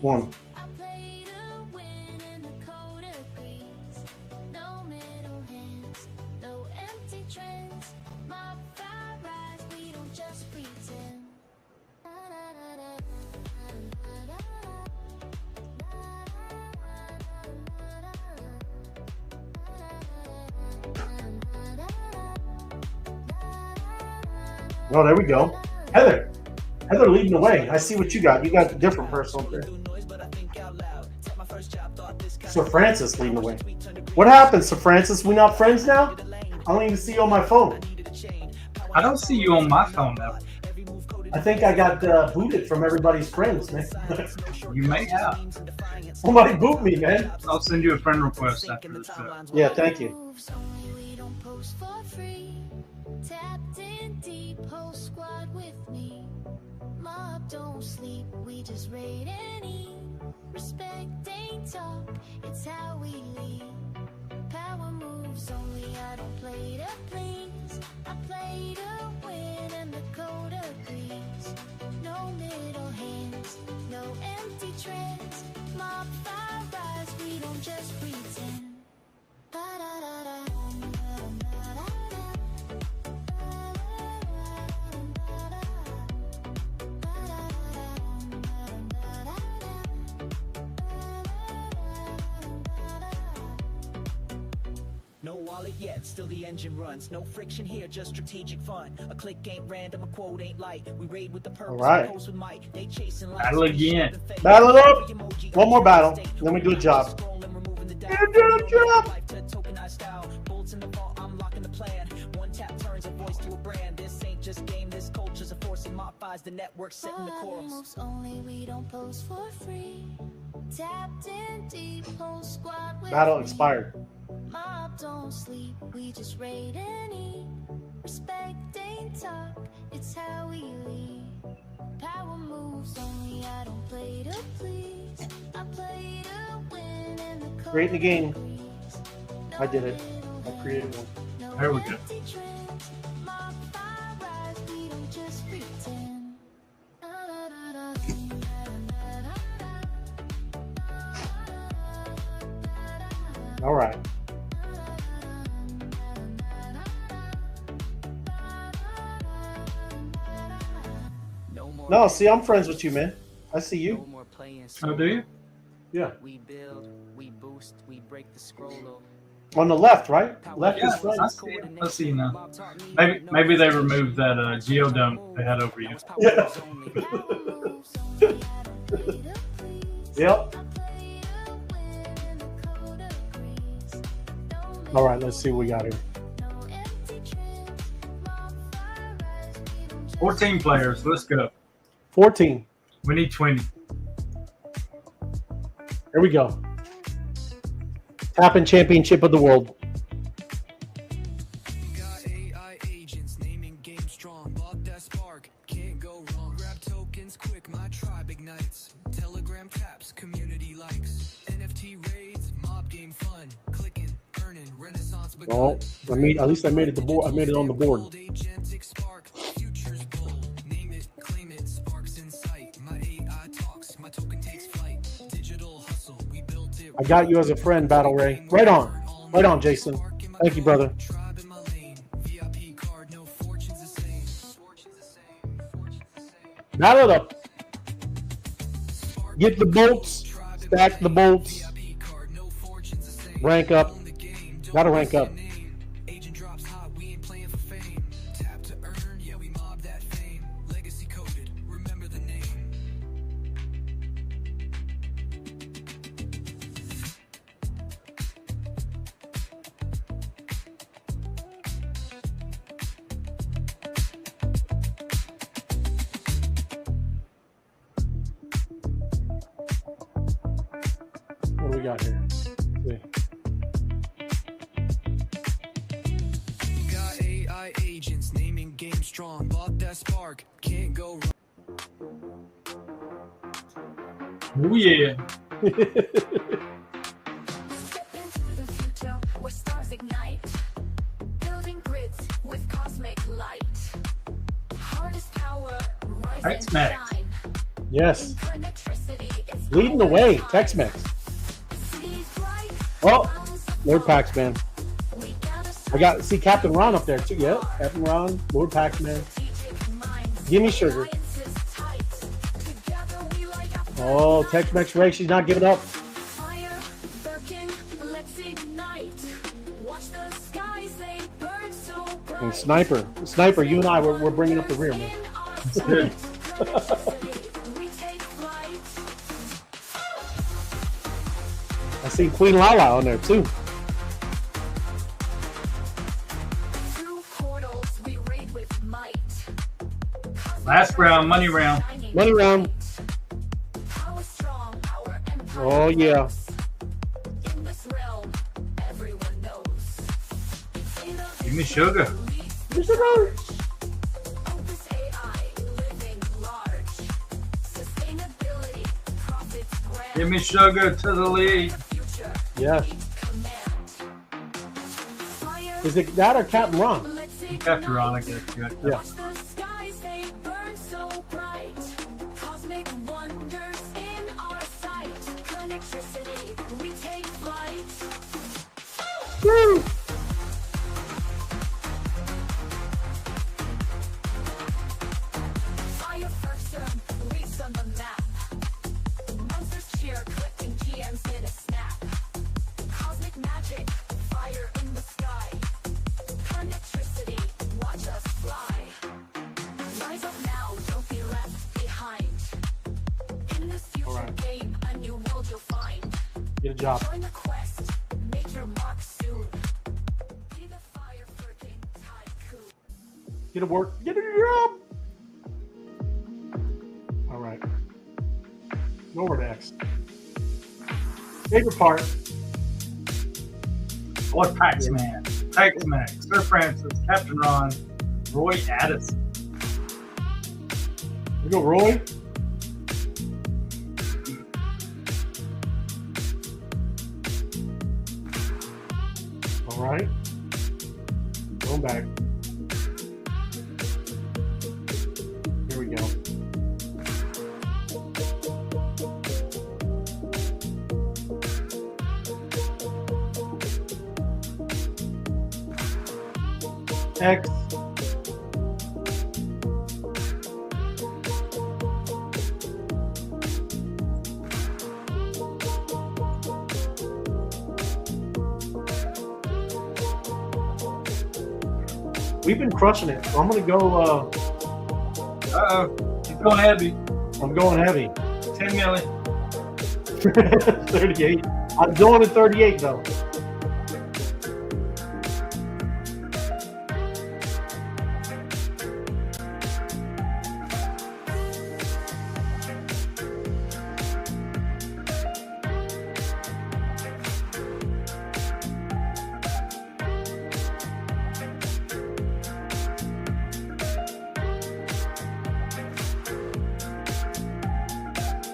one. I play to win and the code agrees. No middle hands, no empty trends. Mob fire rise, we don't just pretend. Oh, there we go. Heather leading the way. I see what you got. You got a different person up there. Sir Francis leading the way. What happened, Sir Francis? We not friends now? I don't even see you on my phone. I don't see you on my phone now. I think I got booted from everybody's friends, man. You may have. Somebody boot me, man. I'll send you a friend request after this. Yeah, thank you. Moves only, we don't post for free. Tapped in deep, whole squad with me. Mob don't sleep, we just raid and eat. Respect ain't talk, it's how we lead. Power moves only, I don't play to please. I play to win and the code agrees. No middle hands, no empty trends. Mob fire rise, we don't just pretend. No wallet yet, still the engine runs. No friction here, just strategic fun. A click ain't random, a quote ain't light. We raid with the purpose, All right. post with might. They chasing Battle again. Battle it up. One more battle, then we do a job. Bolts in the vault, I'm locking the plan. One tap turns a voice to a brand. This ain't just game, this culture's a force. It modifies the network, setting the course. Moves only, we don't post for free. Tapped in deep, whole squad with Battle me. expired. Mob don't sleep, we just raid and eat. Respect ain't talk, it's how we lead. Power moves only, I don't play to please. I play to win and the code Create the game. agrees. I did it. I created one. No There we go. empty trends. Mob fire rise, we don't just pretend. All right. No, see, I'm friends with you, man. I see you. Oh, do you? Yeah. We build, we boost, we break the scroll over. On the left, right? Left Yeah, is I friends. see it. I see you now. Maybe they removed that geodome they had over you. Yeah. Yep. All right, let's see what we got here. 14 players. Let's go. 14. We need 20. Here we go. Tapping championship of the world. Got AI agents naming game strong. Lock that spark, can't go wrong. Grab tokens quick, my tribe ignites. Telegram taps, community likes. NFT raid, Well, I mean, at least I made it the board. I made it on the board. Agentic spark, futures bull. Name it, claim it, sparks in sight. My AI talks, my token takes flight. Digital hustle, we built it. I got you as a friend, Battle Ray. Right on, Jason. Thank you, brother. Tribe in my lane. VIP card, no fortune's the same. Fortune's the same. Fortune's the same. Battle it up. Get the bolts. Stack the bolts. VIP card, no fortune's the same. Rank up. On the game, don't Gotta rank play up. the name. Agent drops hot, we ain't playing for fame. Tap to earn, yeah, we mob that fame. Legacy coded, remember the name. What do we got here? Let's see. Got AI agents, naming game strong. Bought that spark, can't go wrong. Oh yeah. Step into the future where stars ignite, building grids with cosmic light. Hardest power, rise and Tex-Mex. shine. Yes. Electricity, it's Leading the way, Tex-Mex. cities bright. Oh, Lord Paxman. We gather I got see Captain Ron up there too. Yeah, Captain Ron, Lord Paxman. strategic minds. Give me sugar. Alliances tight. Together we light up the Oh, night. Tex-Mex Ray, she's not giving up. Fire, Birkin, let's ignite. Watch the skies, they burn so bright. And Sniper, you and I, we're bringing up the rear, man. In our Good. electricity, we take flight. I see Queen Lala on there too. Through portals, we raid with might. Last round, money round. Money round. Power strong, our empire Oh yeah. grows. In this realm, everyone knows. Give me sugar. Opus AI, living large. Sustainability, profits grand. Give me sugar to the lead. Future, Yes. command. Fire, Is it that or Captain Ron? let's Captain Ron, I ignite. guess. Yeah. Yeah. Watch the skies, they burn so bright. Cosmic wonders in our sight. Electricity, we take flight. Woo! Fire first turn, reefs on the map. Monsters cheer, collecting GMs in a snap. Cosmic magic, fire in the sky. Electricity, watch us fly. Rise up now, don't be left behind. In this future Alright. game, a new world you'll find. Get a job. Join the quest, make your mark soon. Be the fire freaking tycoon. Get a work. Get a job. All right. Over next. Favorite part. What Paxman? Tex-Mex, Sir Francis, Captain Ron, Roy Addison. We go Roy. All right. Going back. Here we go. X. We've been crushing it. So I'm gonna go. Uh-oh. He's going heavy. I'm going heavy. 10 million. 38. I'm going to 38 though.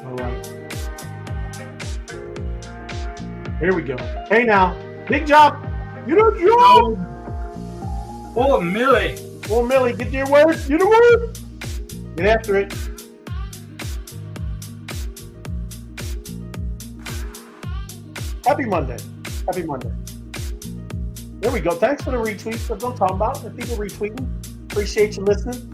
All right. Here we go. Hey now. Big job. You know, Joe. Oh, Millie. Oh, Millie, get your word. You know what? Get after it. Happy Monday. Happy Monday. There we go. Thanks for the retweets. That's what I'm talking about. The people retweeting. Appreciate you listening.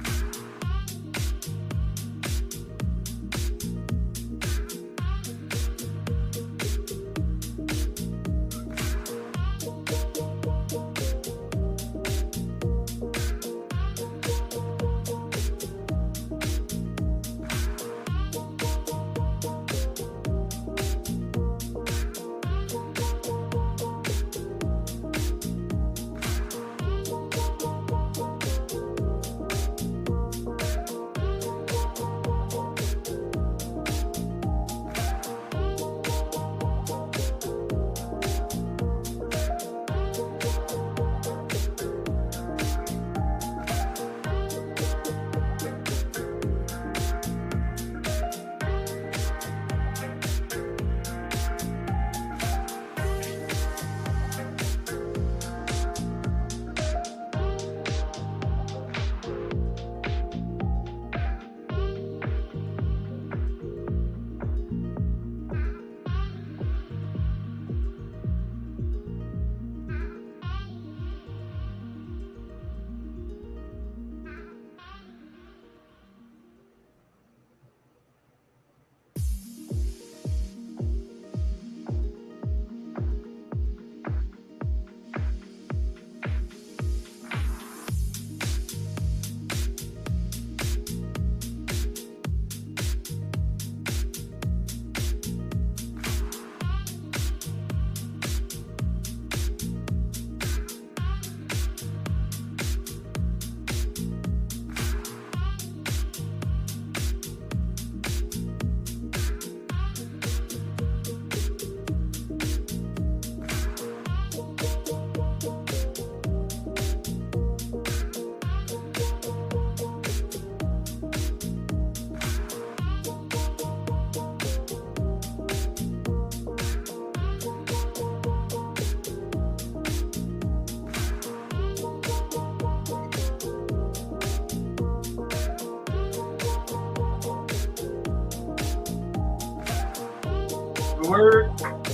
Word.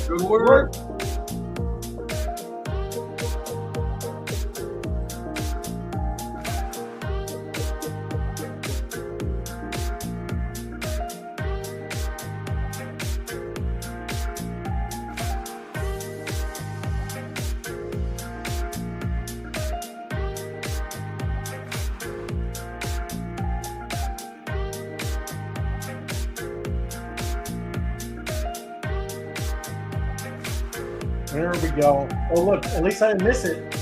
Good word. There we go. Oh, look, at least I didn't miss it.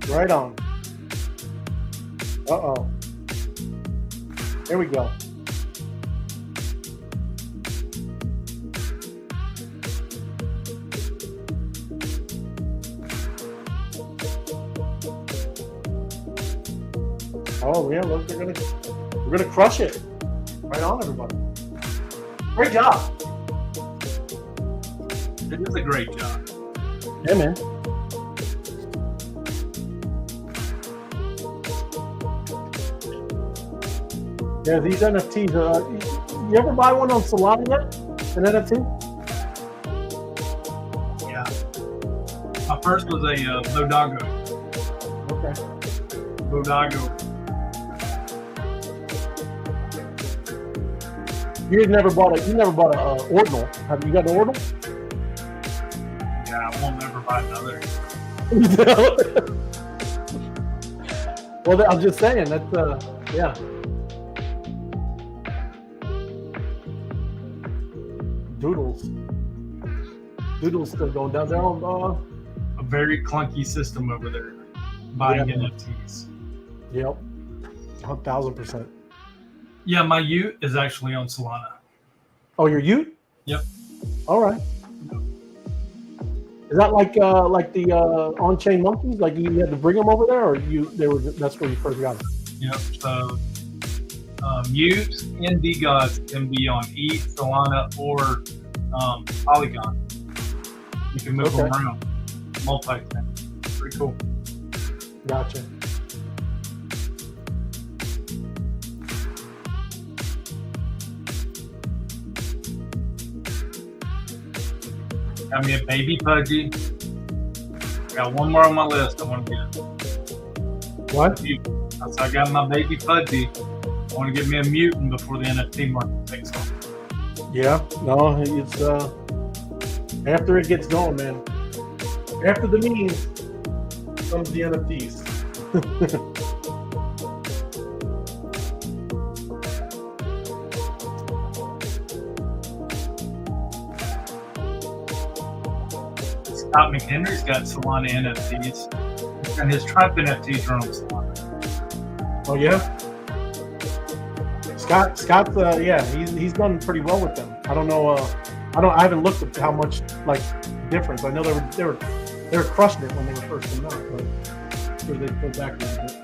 Right on. Uh-oh. There we go. Oh yeah, look, we're gonna crush it. Right on, everybody. Great job. It is a great job. Yeah, man. Yeah, these NFTs. You ever buy one on Solana yet? An NFT? Yeah. My first was a Bodago. Okay. Bodago. You never bought a ordinal. Have you got an ordinal? Yeah, I won't ever buy another. Well, I'm just saying that's yeah. Doodles still going down there. A very clunky system over there. Buying Yeah. NFTs. Yep, 1,000%. Yeah, my Ute is actually on Solana. Oh, your Ute? Yep. All right. Is that like the on-chain monkeys? Like you had to bring them over there, or that's where you first got them? Yep. So Mutes and DGODs can be on ETH, Solana, or Polygon. You can move them around. Multi-thing. Pretty cool. Gotcha. Got me a baby pudgy. Got one more on my list I want to get. What? So I got my baby pudgy. I want to get me a mutant before the NFT market takes off. Yeah. No, it's after it gets going, man. After the memes comes the NFTs. Scott McHenry's got Solana NFTs, and his Trump NFTs are on Solana. Oh yeah. Scott, yeah, he's done pretty well with them. I don't know. I haven't looked at how much like difference. I know they were crushing it when they were first coming out, but I'm sure they pulled back a little bit.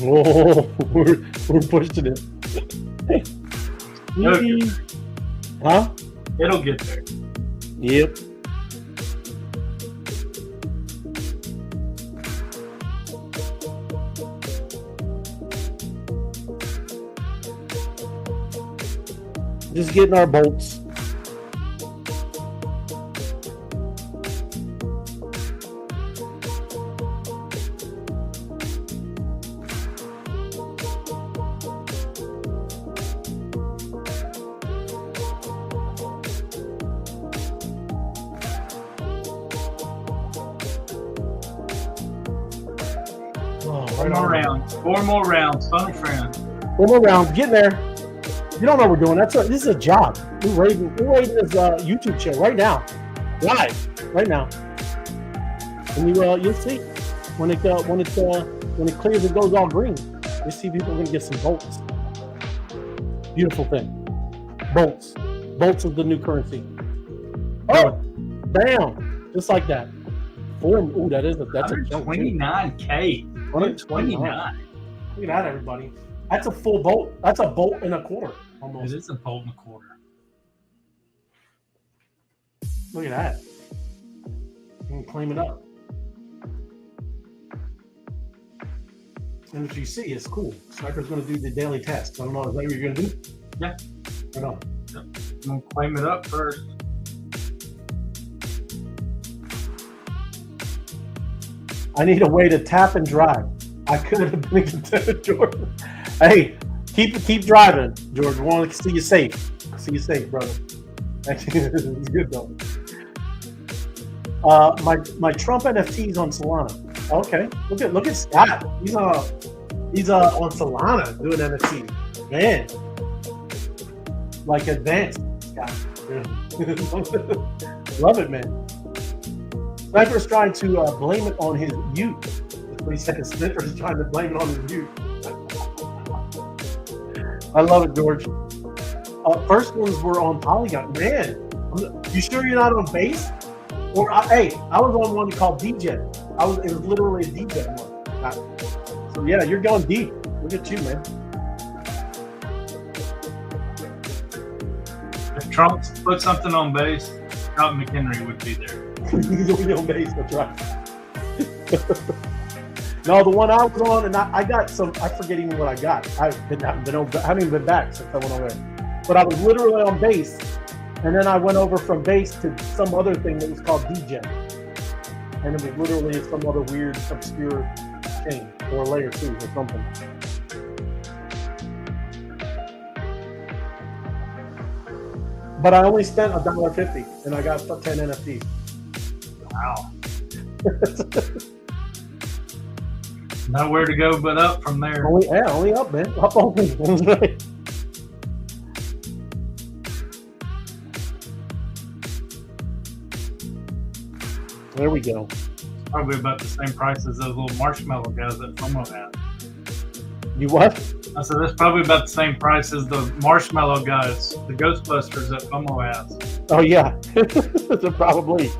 Oh, we're pushing it. Huh? It'll get there. Yep. Just getting our bolts. Four more rounds. Fun friend. 4 more rounds. Getting there. You don't know what we're doing. This is a job. We're rating this YouTube channel right now, live, right now. And you'll see when it clears and goes all green. You see people are gonna get some bolts. Beautiful thing. Bolts is the new currency. Oh, bam! Just like that. Ooh, that's a 129K. 129. Look at that, everybody. That's a full bolt. That's a bolt and a quarter, almost. It is a bolt and a quarter. Look at that. You can claim it up. And if you see, it's cool. Sniper's going to do the daily test. I don't know. Is that what you're going to do? Yeah. Right on. Yep. I'm going to claim it up first. I need a way to tap and drive. I could have been a contender, Jordan. Hey, keep driving, George. We want to see you safe. See you safe, brother. Actually, this is good though. My Trump NFTs on Solana. Okay, look at Scott. He's on Solana doing NFT. Man, like advanced Scott. Love it, man. Sniper's trying to blame it on his youth. That's what he said. Sniper's trying to blame it on his youth. I love it, George. First ones were on Polygon. Man, you sure you're not on base? Or I was on one called DJ. It was literally a DJ one. So yeah, you're going deep. Look at you, man. If Trump put something on base, Scott McHenry would be there. He's only on base, that's right. No, the one I was on, and I got some. I forget even what I got. I haven't even been back since I went over there. But I was literally on base, and then I went over from base to some other thing that was called DJ, and it was literally some other weird, obscure chain or layer 2 or something. But I only spent $1.50 and I got 10 NFTs. Wow. Nowhere to go but up from there. Only up, man. Up only. There we go. Probably about the same price as those little marshmallow guys that FOMO had. You what? I said that's probably about the same price as the marshmallow guys, the Ghostbusters that FOMO has. Oh yeah, probably.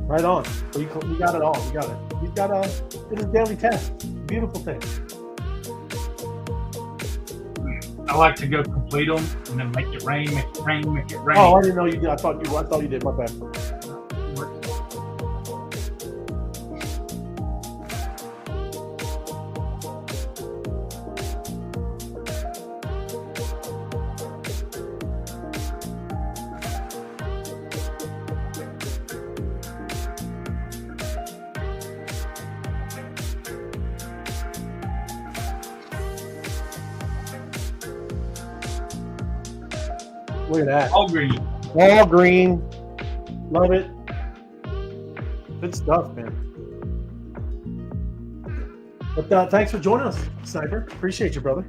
Right on. So you got it all. You got it. You got it is daily task. Beautiful thing. I like to go complete them and then make it rain, make it rain, make it rain. Oh, I didn't know you did. I thought you did. My bad. Look at that. All green. All green. Love it. Good stuff, man. But thanks for joining us, Sniper. Appreciate you, brother.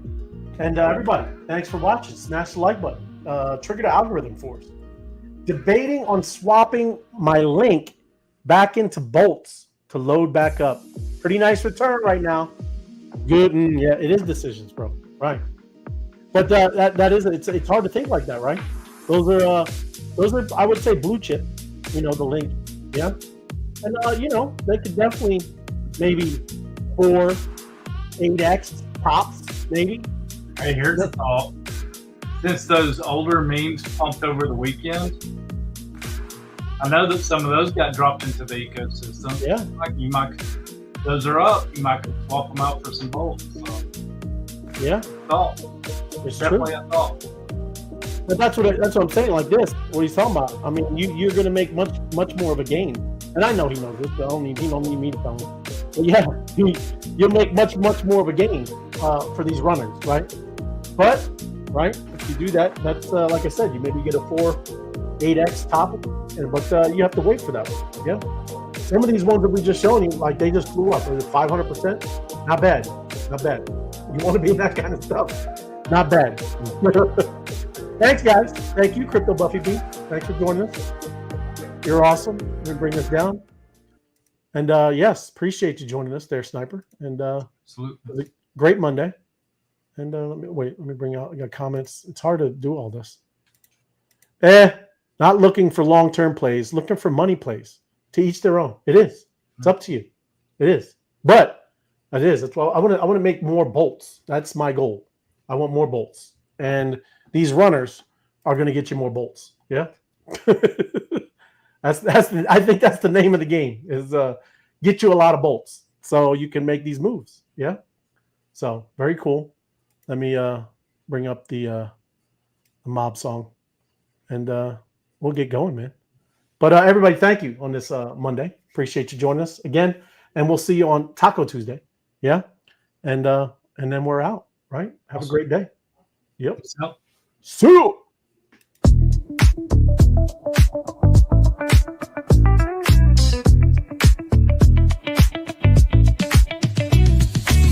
And everybody, thanks for watching. Smash the like button. Trigger the algorithm for us. Debating on swapping my link back into bolts to load back up. Pretty nice return right now. Good. Yeah, it is decisions, bro. Right. But that is it's hard to think like that, right? Those are I would say blue chip, the link, yeah. And they could definitely maybe 4, 8x tops, maybe. Hey, here's a thought. Since those older memes pumped over the weekend, I know that some of those got dropped into the ecosystem. Yeah. Those are up. You might swap them out for some bolts. So. Yeah. Thought. It's definitely true. a thought. But that's what I'm saying. Like this, what he's talking about. I mean, you're going to make much more of a gain. And I know he knows this. He don't need me to tell him. But yeah, you'll make much more of a gain for these runners, right? But if you do that, that's like I said, you maybe get a 4, 8x top, but you have to wait for that one. Yeah. Some of these ones that we just shown you, like they just flew up. 500%. Not bad. You want to be in that kind of stuff. Not bad. Thanks, guys. Thank you, Crypto Buffy B. Thanks for joining us. You're awesome. We're going to bring this down. And yes, appreciate you joining us there, Sniper. And Absolutely. Great Monday. And let me bring out, I got comments. It's hard to do all this. Not looking for long-term plays, looking for money plays. To each their own. It is. It's up to you. It is. But it is. That's why I want to make more bolts. That's my goal. I want more bolts. And these runners are going to get you more bolts. Yeah. I think that's the name of the game is get you a lot of bolts so you can make these moves. Yeah. So very cool. Let me bring up the mob song and we'll get going, man. But everybody, thank you on this Monday. Appreciate you joining us again. And we'll see you on Taco Tuesday. Yeah. And then we're out, right? Have a great day. Yep. See you.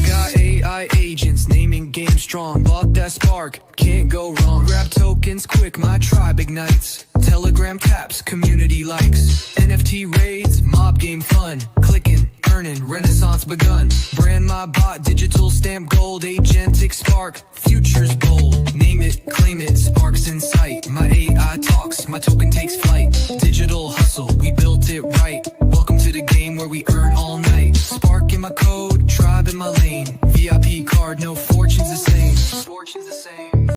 Got AI agents naming game strong. Bought that spark, can't go wrong. Grab tokens quick, my tribe ignites. Telegram taps, community likes. NFT raids, mob game fun. Clicking, earning, renaissance begun. Brand my bot, digital stamp gold. Agentic spark, futures bold. Name it, claim it, sparks in sight. My AI talks, my token takes flight. Digital hustle, we built it right. Welcome to the game where we earn all night. Spark in my code, tribe in my lane. VIP card, no fortune's the same. Fortune's the same.